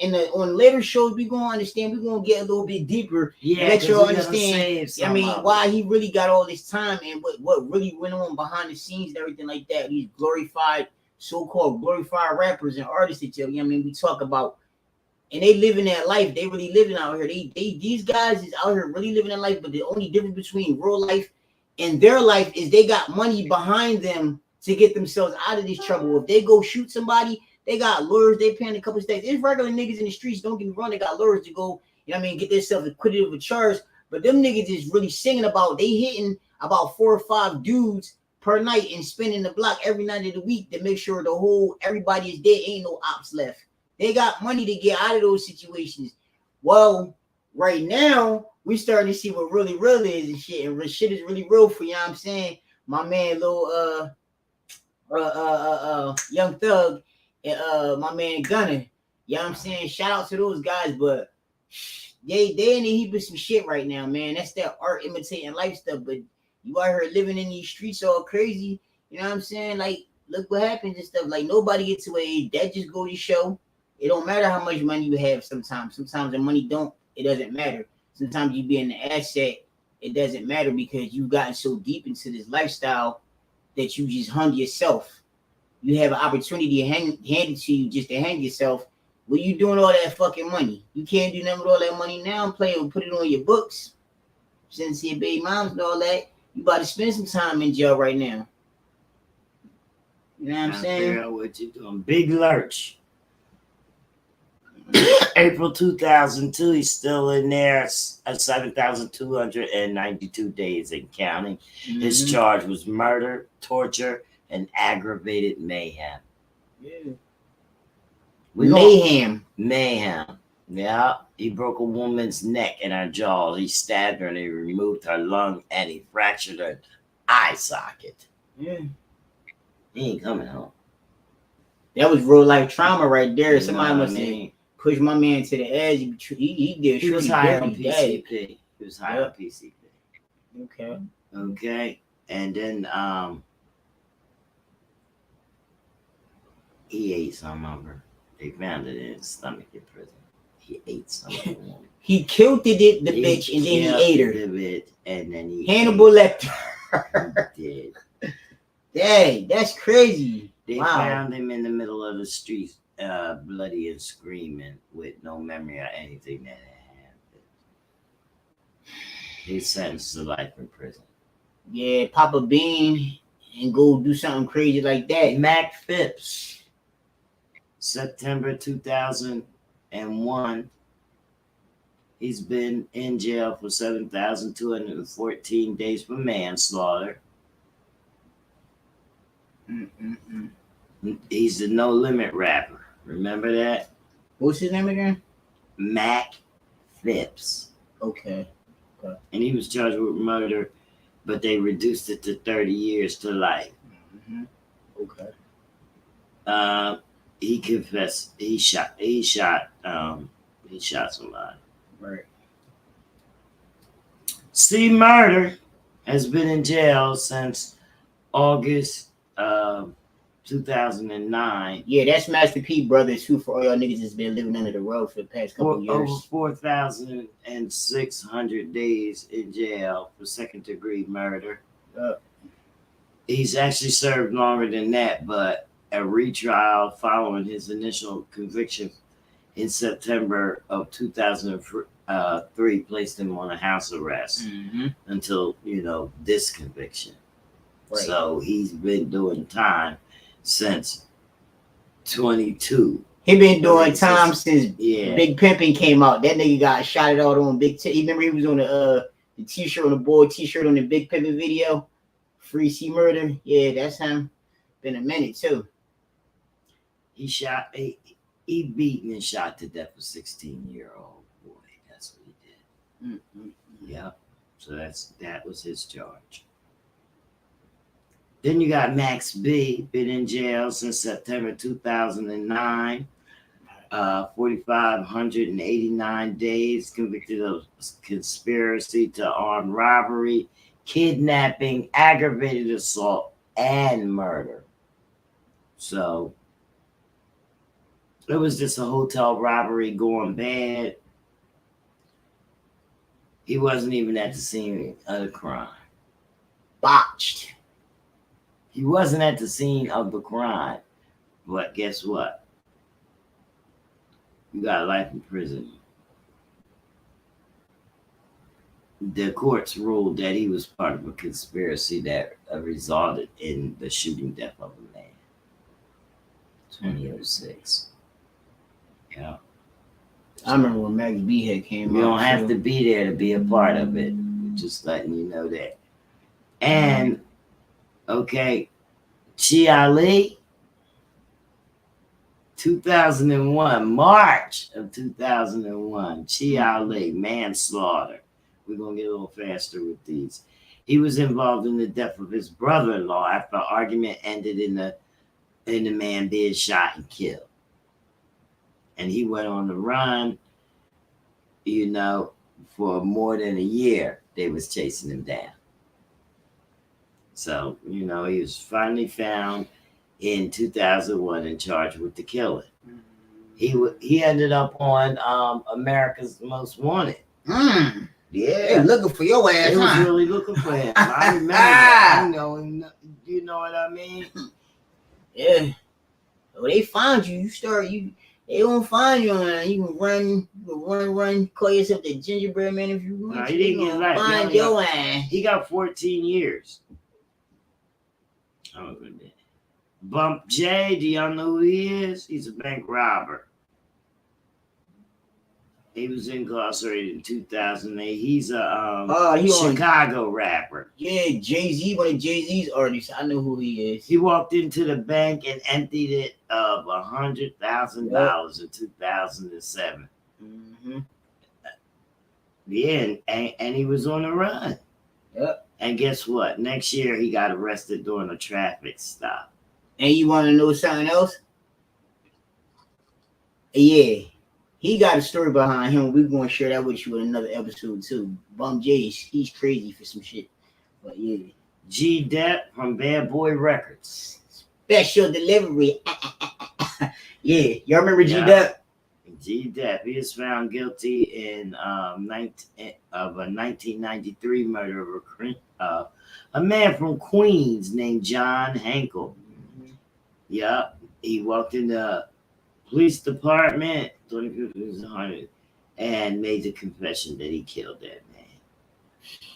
on later shows, we're going to understand, we're going to get a little bit deeper.
Yeah,
let y'all understand, I mean, why he really got all this time and what really went on behind the scenes and everything like that. These glorified, so-called glorified rappers and artists that you know what I mean, we talk about. And they living that life. They really living out here. These guys is out here really living their life, but the only difference between real life and their life is they got money behind them to get themselves out of this trouble. If they go shoot somebody, they got lawyers, they paying a couple of stacks. It's regular niggas in the streets, don't get me wrong, they got lawyers to go, you know what I mean, get themselves acquitted of a charge. But them niggas is really singing about, they hitting about 4 or 5 dudes per night and spinning the block every night of the week to make sure everybody is dead, ain't no ops left. They got money to get out of those situations. Well, right now, we starting to see what really real is and shit. And shit is really real for you know what I'm saying? My man, little Young Thug, and my man Gunner. You know what I'm saying? Shout out to those guys, but they in the heap of some shit right now, man. That's that art imitating life stuff. But you out here living in these streets all crazy. You know what I'm saying? Like, look what happens and stuff. Like, nobody gets away. That just go to show. It don't matter how much money you have sometimes. Sometimes the money it doesn't matter. Sometimes you be in the asset, it doesn't matter because you've gotten so deep into this lifestyle that you just hung yourself. You have an opportunity handed to you just to hang yourself. What you doing all that fucking money? You can't do nothing with all that money now. Play it, put it on your books. Since your baby moms and all that, you about to spend some time in jail right now. You know what I'm saying?
Figure out what you doing. Big Lurch. April 2002, he's still in there at 7,292 days and counting. Mm-hmm. His charge was murder, torture, and aggravated mayhem.
Yeah. Mayhem.
Yeah. He broke a woman's neck and her jaw. He stabbed her and he removed her lung and he fractured her eye socket.
Yeah.
He ain't coming home.
That was real life trauma right there. You somebody must have pushed my man to the edge. He
was high on PCP. He was high on PCP. Okay. And then he ate some of her. They found it in his stomach in prison. He ate some of the woman.
He killed the bitch and then he ate her.
The bitch and then he
Hannibal Lecter.
He did.
Dang, that's crazy.
They found him in the middle of the streets, bloody and screaming, with no memory of anything that had happened. He's sentenced to life in prison.
Yeah, pop a bean and go do something crazy like that.
Mac Phipps, September 2001. He's been in jail for 7,214 days for manslaughter. He's the No Limit rapper. Remember that?
What's his name again?
Mac Phipps.
Okay.
And he was charged with murder, but they reduced it to 30 years to life.
Mm-hmm. Okay.
He confessed. He shot somebody.
Right.
C. Murder has been in jail since August 2009.
Yeah, that's Master P Brothers, who for all y'all niggas has been living under the road for the past couple of years.
Over 4,600 days in jail for second-degree murder. He's actually served longer than that, but a retrial following his initial conviction in September of 2003 placed him on a house arrest until, this conviction. Right. So he's been doing time since 22.
He been doing time since Big Pimpin' came out. That nigga got shot out on Big T. Remember he was on the t-shirt, on the boy t-shirt on the Big Pimpin' video? Free C Murder. Yeah, that's him. Been a minute too.
He shot He beat and shot to death a 16-year-old boy. That's what he did.
Mm-hmm.
Yeah. So that was his charge. Then you got Max B, been in jail since September 2009. 4,589 days, convicted of conspiracy to armed robbery, kidnapping, aggravated assault, and murder. So it was just a hotel robbery going bad. He wasn't even at the scene of the crime.
Botched.
He wasn't at the scene of the crime. But guess what? You got life in prison. The courts ruled that he was part of a conspiracy that resulted in the shooting death of a man. 2006. Yeah.
I remember when Max B had came out.
You don't have to be there to be a part of it. Just letting you know that. And, okay, Chi Ali, 2001, March of 2001, Chi Ali, manslaughter. We're going to get a little faster with these. He was involved in the death of his brother-in-law after an argument ended in the man being shot and killed. And he went on the run, for more than a year. They was chasing him down. So, he was finally found in 2001 and charged with the killing. He ended up on America's Most Wanted. Yeah,
they looking for your ass.
They was really looking for him. I remember that. You know what I mean?
Yeah. Well, they found you. They won't find you on. You can run, call yourself the gingerbread man if you want.
No, he didn't get life.
Find your ass.
He got 14 years. Oh, goodness. Bump J, do y'all know who he is? He's a bank robber. He was incarcerated in 2008. He's a Chicago rapper.
Yeah, Jay-Z, one of Jay-Z's artists. I know who he is.
He walked into the bank and emptied it of $100,000 in 2007.
Mm-hmm.
Yeah, and he was on the run.
Yep.
And guess what? Next year he got arrested during a traffic stop.
And you want to know something else? Yeah. He got a story behind him. We're going to share that with you in another episode, too. Bum J, he's crazy for some shit. But, yeah.
G-Dep from Bad Boy Records.
Special delivery. Yeah. Y'all remember G-Dep?
G-Dep. He was found guilty of a 1993 murder of a man from Queens named John Henkel. Mm-hmm. Yeah. He walked in the police department and made the confession that he killed that man.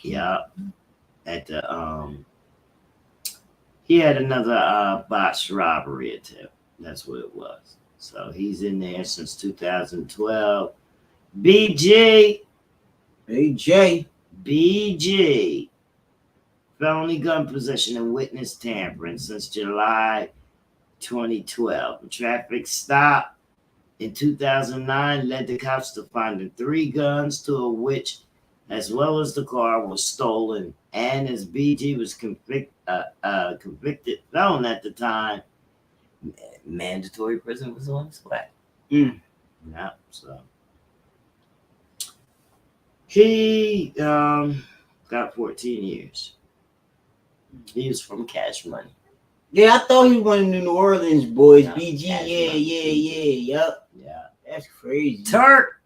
Yeah. At the he had another botched robbery attempt. That's what it was. So he's in there since 2012. BG, felony gun possession and witness tampering since July 2012. A traffic stop in 2009 led the cops to finding 3 guns, 2 of which, as well as the car, was stolen. And as BG was convicted felon at the time, mandatory prison was on its way. Yeah, so he got 14 years. He was from Cash Money.
Yeah, I thought he was one of the New Orleans boys.
No,
BG,
Cash
yeah.
Yeah.
That's crazy.
Turk,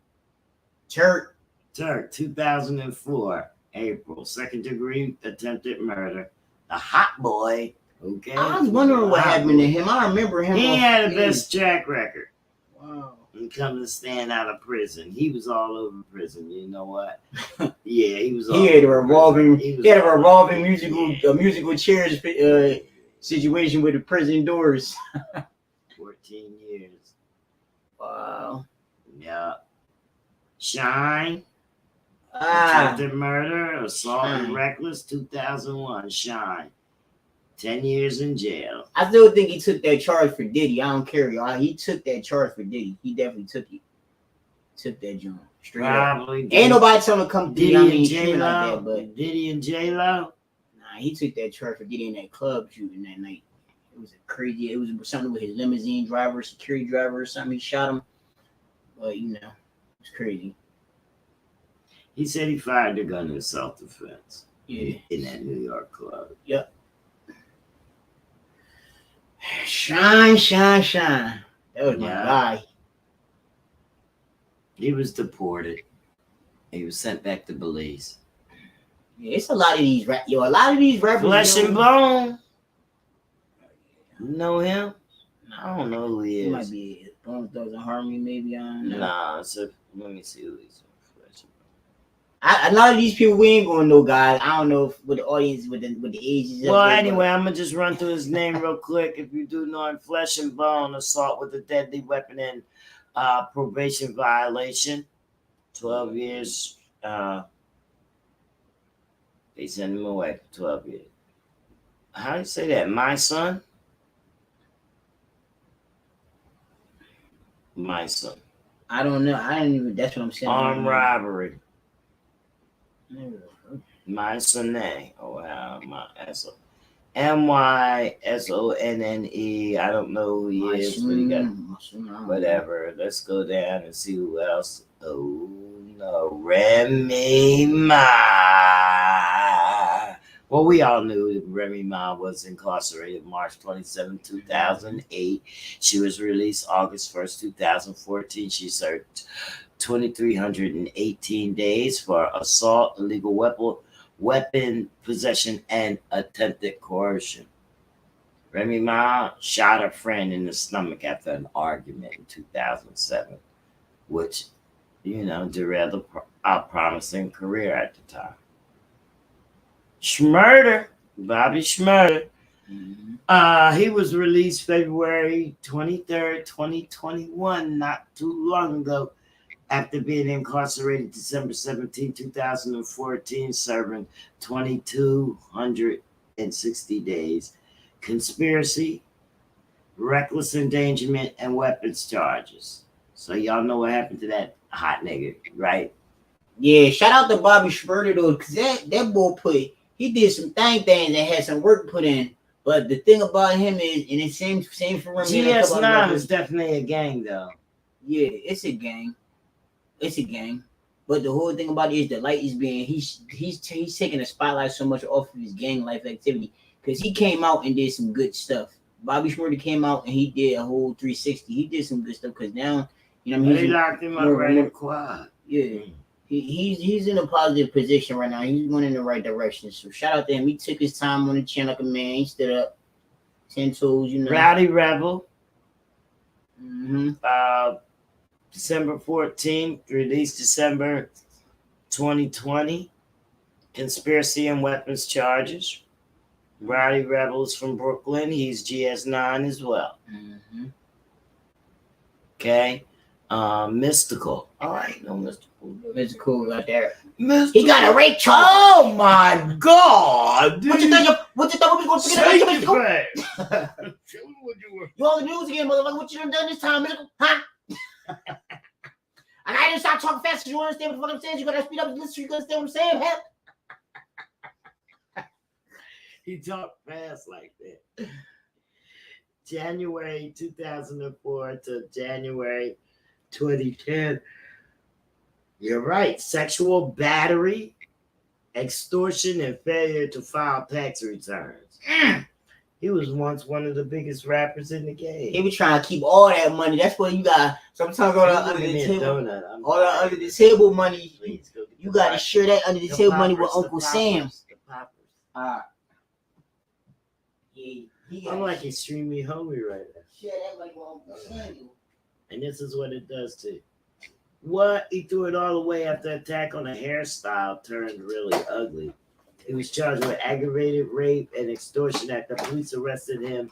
2004,
April, 2nd degree attempted murder. The hot boy. Okay.
I was wondering what happened to him. I remember him.
He had the best track record.
Wow.
And come to stand out of prison. He was all over prison. You know what? Yeah, he was.
He had a revolving. He had a revolving musical chairs situation with the prison doors.
14 years.
Wow.
Yeah. Shine. Attempted murder, assault and reckless, 2001. Shine. 10 years in jail.
I still think he took that charge for Diddy. I don't care, y'all. He took that charge for Diddy. He definitely took it. Took that joint. Straight up.
Probably.
Ain't nobody telling him to come through. I
Diddy
mean,
and
shooting like
J-Lo.
that, but
Diddy and J-Lo.
nah, he took that charge for getting in that club shooting that night. It was a crazy. It was something with his limousine driver, security driver, or something. He shot him. But you know, it's crazy.
He said he fired the gun in self-defense.
Yeah.
In that New York club.
Yep. Shine, shine, shine. That was my
Yeah.
guy.
He was deported. He was sent back to Belize.
Yeah, it's a lot of these a lot of these rappers.
Flesh and
yo,
Bone. You know him? I don't know who he
He might
is.
be Bone Thugs and Harmony, maybe. I don't know.
Nah, so let me see who he's Flesh and
A lot of these people we ain't gonna know, guys. I don't know if with the audience with the ages.
Bone. Well, anyway, I'm gonna just run through his name real quick. If you do know him, Flesh and Bone, assault with a deadly weapon and probation violation. 12 years. They sent him away for 12 years. How do you say that? My son? My son.
I don't know. I didn't even. That's what I'm saying.
Armed robbery.
Never.
My son. Oh, wow. My S-O. MYSONNE. I don't know who he is, but he got whatever. Let's go down and see who else. Oh no, Remy Ma. Well, we all knew that Remy Ma was incarcerated March 27, 2008. She was released August 1st, 2014. She served 2,318 days for assault, illegal weapon possession, and attempted coercion. Remy Ma shot a friend in the stomach after an argument in 2007, which, derailed a promising career at the time. Schmurder, Bobby Schmurder, he was released February 23rd, 2021, not too long ago, after being incarcerated December 17, 2014, serving 2,260 days. Conspiracy, reckless endangerment, and weapons charges. So y'all know what happened to that hot nigga, right?
Yeah, shout out to Bobby Schmurder though, because that boy he did some things and had some work put in. But the thing about him is, and it's same for Remy.
GS9 is definitely a gang though.
Yeah, it's a gang. It's a gang. But the whole thing about it is the light is being he's taking the spotlight so much off of his gang life activity because he came out and did some good stuff. Bobby Schmurder came out and he did a whole 360. He did some good stuff because now
They locked him up right in quad.
Yeah. He's in a positive position right now. He's going in the right direction. So shout out to him. He took his time on the chin like a man. He stood up, 10 toes,
Rowdy Rebel.
Mm-hmm.
December 14th, released December 2020. Conspiracy and weapons charges. Rowdy Rebel's from Brooklyn. He's GS9 as well.
Mm-hmm.
Okay. Mystical. Oh, I ain't no Mystical.
Mystical right there.
Mystical.
He got a rape charge.
Oh my God.
What you think we gonna forget about Mystical?
Show me what you were.
You on the news again, motherfucker. What you done this time, Mystical? Huh? And I didn't start talking fast because you understand what the fuck I'm saying. You gotta speed up and listen. You understand what I'm saying, hell?
He talked fast like that. January 2004 to January 2010. You're right. Sexual battery, extortion, and failure to file tax returns. He was once one of the biggest rappers in the game.
He was trying to keep all that money. That's what you got. Sometimes all that under the table, all that under the table money, you got to share that under the table money with Uncle Sam. Yeah,
I'm like extremely hungry right now.
Share that money with Uncle Sam.
And this is what it does to you. What? He threw it all away after attack on a hairstyle turned really ugly. He was charged with aggravated rape and extortion after police arrested him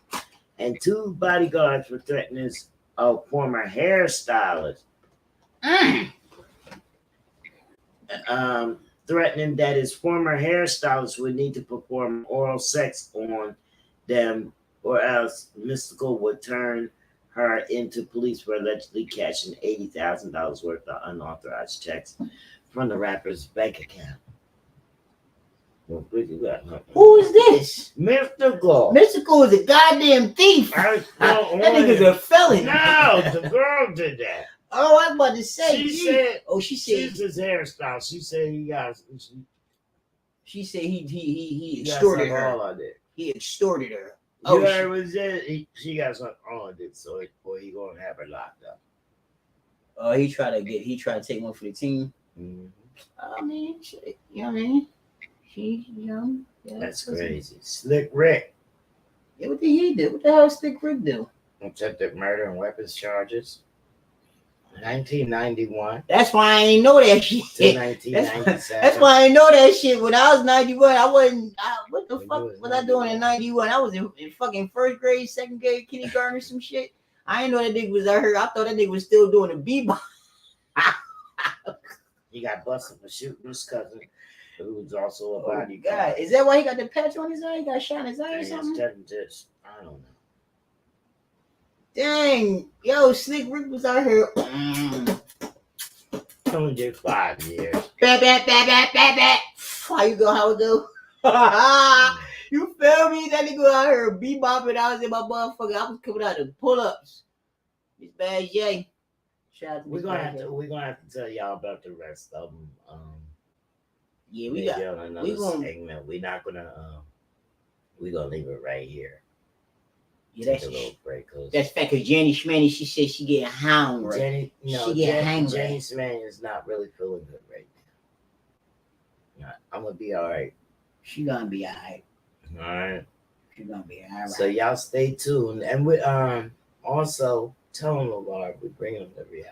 and 2 bodyguards for threatening a former hairstylist. Threatening that his former hairstylist would need to perform oral sex on them, or else Mystical would turn her into police for allegedly cashing $80,000 worth of unauthorized checks from the rapper's bank account.
Who is this?
Mystical.
Mystical is a goddamn thief.
I
That
don't
nigga's a felon.
No, the girl did that.
Oh, I was about to say.
She said.
Oh, she said.
She's his hairstyle. She said he got.
She said he
got
extorted
something
her.
all on it.
He extorted her.
Oh,
Oh,
heard what said? She got something on it, so boy, he gonna have her locked up.
he tried to take one for the team.
Mm-hmm.
I mean, shit, you know what I mean? She young. Yeah,
That's crazy. Slick Rick
Yeah, what did he do? What the hell did Slick Rick do?
accepted murder and weapons charges. 1991
That's why I ain't know that shit.
to 1997.
That's why I ain't know that shit. When I was 91, I wasn't. What the
When
fuck
you was
was I doing in 91? I was in fucking first grade, second grade, kindergarten, or some shit. I ain't know that nigga was out here. I thought that nigga was still doing a bebop.
He got busted for shooting his cousin, who was also a
Oh,
body.
God. Is that why he got the patch on his eye? He got shot in his eye or something?
I don't know.
Dang. Yo, Slick Rick was out here.
Only did 5 years.
Bat, bat, bat, bat, bat, bat. How you go? How it go? You feel me? That nigga out here bebopping. I was in my motherfucker. I was coming out of pull-ups. Miss Bad J. Shout out to
We're
Miss
gonna
Bad
have
J.
to. We're gonna have to tell y'all about the rest of them.
Yeah,
We
we got.
got another
we gonna-
segment. We're not gonna. We're gonna leave it right here.
Yeah,
Take
that's
a little break. Cause
that's fact. Cause Jenny Schmanny, she said she getting hound right.
Jenny, no,
She get hangry.
James Man is not really feeling good right now. I'm gonna be all right.
She gonna be alright.
All right.
She gonna be alright.
So y'all stay tuned, and we also tell them about we bring them the reality.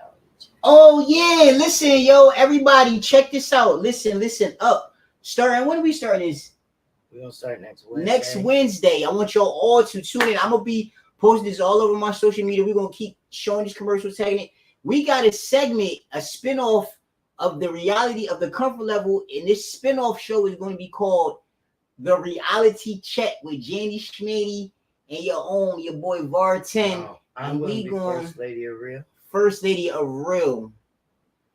Oh yeah, listen, yo, everybody, check this out. Listen up. Starting when do we start this?
We're gonna start next Wednesday.
Next Wednesday. I want y'all all to tune in. I'm gonna be posting this all over my social media. We're gonna keep showing these commercials, tagging it. We got a segment, a spinoff of the reality of the comfort level, and this spinoff show is going to be called The Reality Check with Jandy Schmady and your boy Var 10.
I'm gonna
we
be
going-
First Lady of Real.
First Lady of Real.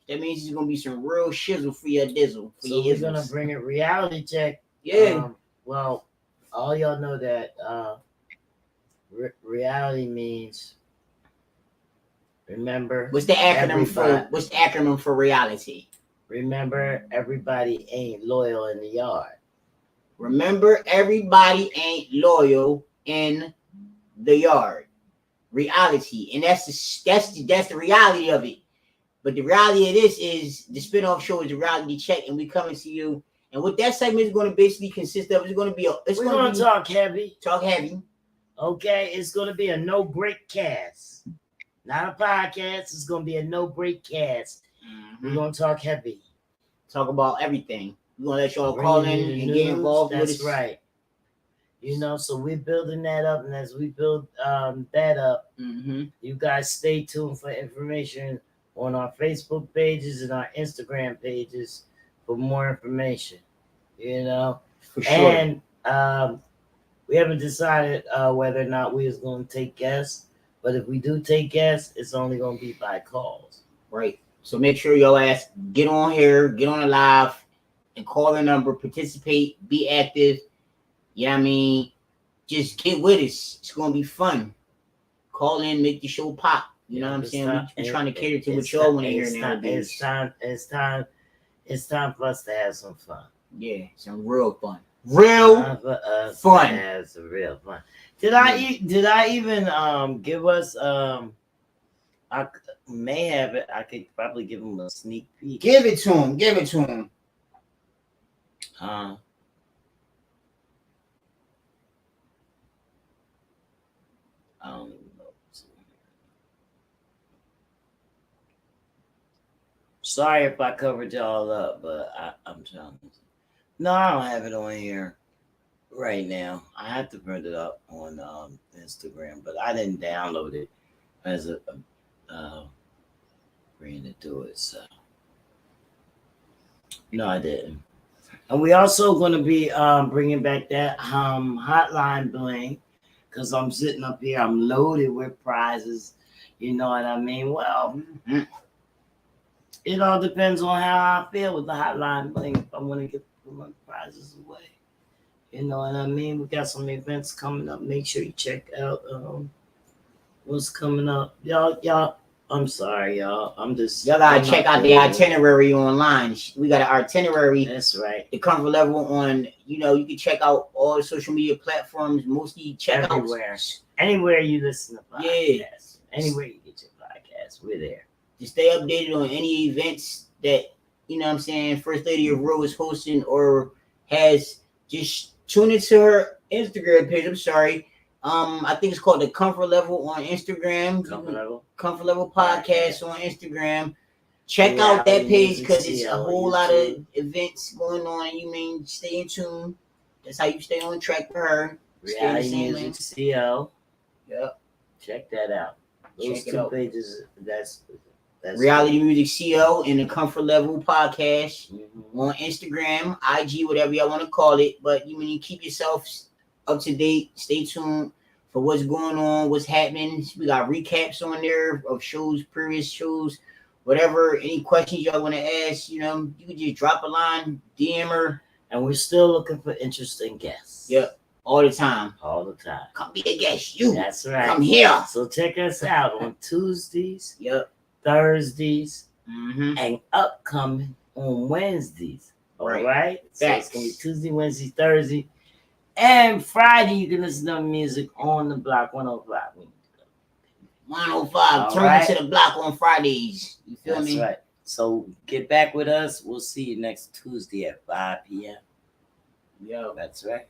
That means it's gonna be some real shizzle for your dizzle. For
So
your
we're gonna
izzles.
bring it reality check.
Yeah.
Well, all y'all know that reality means remember.
What's the acronym
everybody-
What's the acronym for reality?
Remember, everybody ain't loyal in the yard.
Remember, everybody ain't loyal in the yard. Reality, and that's the reality of it. But the reality of this is the spinoff show is the reality check, and we coming to you. And what that segment is going to basically consist of is going to be
We're gonna talk heavy.
talk heavy.
Okay, it's gonna be a no break cast, not a podcast. It's gonna be a no break cast. We're gonna talk heavy.
Talk about everything. We're gonna let y'all
Bring
call
you
in
the
and get
news.
involved with
That's
us.
right. You know, so we're building that up, and as we build that up, you guys stay tuned for information on our Facebook pages and our Instagram pages for more information. You know,
For sure.
and we haven't decided whether or not we is going to take guests, but if we do take guests, it's only going to be by calls.
Right. So make sure your ass get on here, get on the live, and call the number, participate, be active. Yeah, I mean, just get with us. It's gonna be fun. Call in, make the show pop. You know what I'm
It's
saying?
time-
We're trying to cater to what
it's
y'all
time-
want to hear
it's time-
nowadays.
It's time for us to have some fun.
Yeah, some real fun. Real
Time for us
fun.
to have some real fun. Did I even give us I may have it. I could probably give them a sneak peek.
Give it to him. Give it to him.
I don't even know. Sorry if I covered y'all up, but I'm telling you. No, I don't have it on here right now. I have to print it up on Instagram, but I didn't download it as a bring it to it. So no, I didn't. And we also going to be bringing back that Hotline Bling. because I'm sitting up here, I'm loaded with prizes. You know what I mean? Well, it all depends on how I feel with the hotline bling. If I want to get my prizes away. You know what I mean? We got some events coming up. Make sure you check out what's coming up. Y'all, I'm sorry, y'all. Y'all
gotta check out the itinerary online. We got an itinerary.
That's right.
The comfort level on, you can check out all the social media platforms, mostly check
everywhere. Anywhere you listen to podcasts.
Yeah.
Anywhere you get your podcast, we're there.
To stay updated on any events that, First Lady of Raw is hosting or has, just tune into her Instagram page. I'm sorry. I think it's called the Comfort Level on Instagram. Comfort Level Podcast on Instagram. Check out that page because it's a whole lot of events going on. Stay in tune. That's how you stay on track for her.
Reality Music CO.
Yep.
Check that out. Those two pages. That's
Reality Music CO and the Comfort Level Podcast on Instagram, IG, whatever y'all want to call it. But you keep yourself up to date. Stay tuned for what's going on, what's happening. We got recaps on there of shows, previous shows, whatever. Any questions y'all want to ask, you can just drop a line, DM her.
And we're still looking for interesting guests.
Yep. All the time.
All the time.
Come be a guest. You.
That's right.
Come here.
So check us out on Tuesdays.
Yep.
Thursdays. And upcoming on Wednesdays. All right. So it's going to be Tuesday, Wednesday, Thursday. And Friday, you can listen to music on the block 105.
105. Turn to the block on Fridays. You feel me?
That's right. So get back with us. We'll see you next Tuesday at 5 p.m.
Yo.
That's right.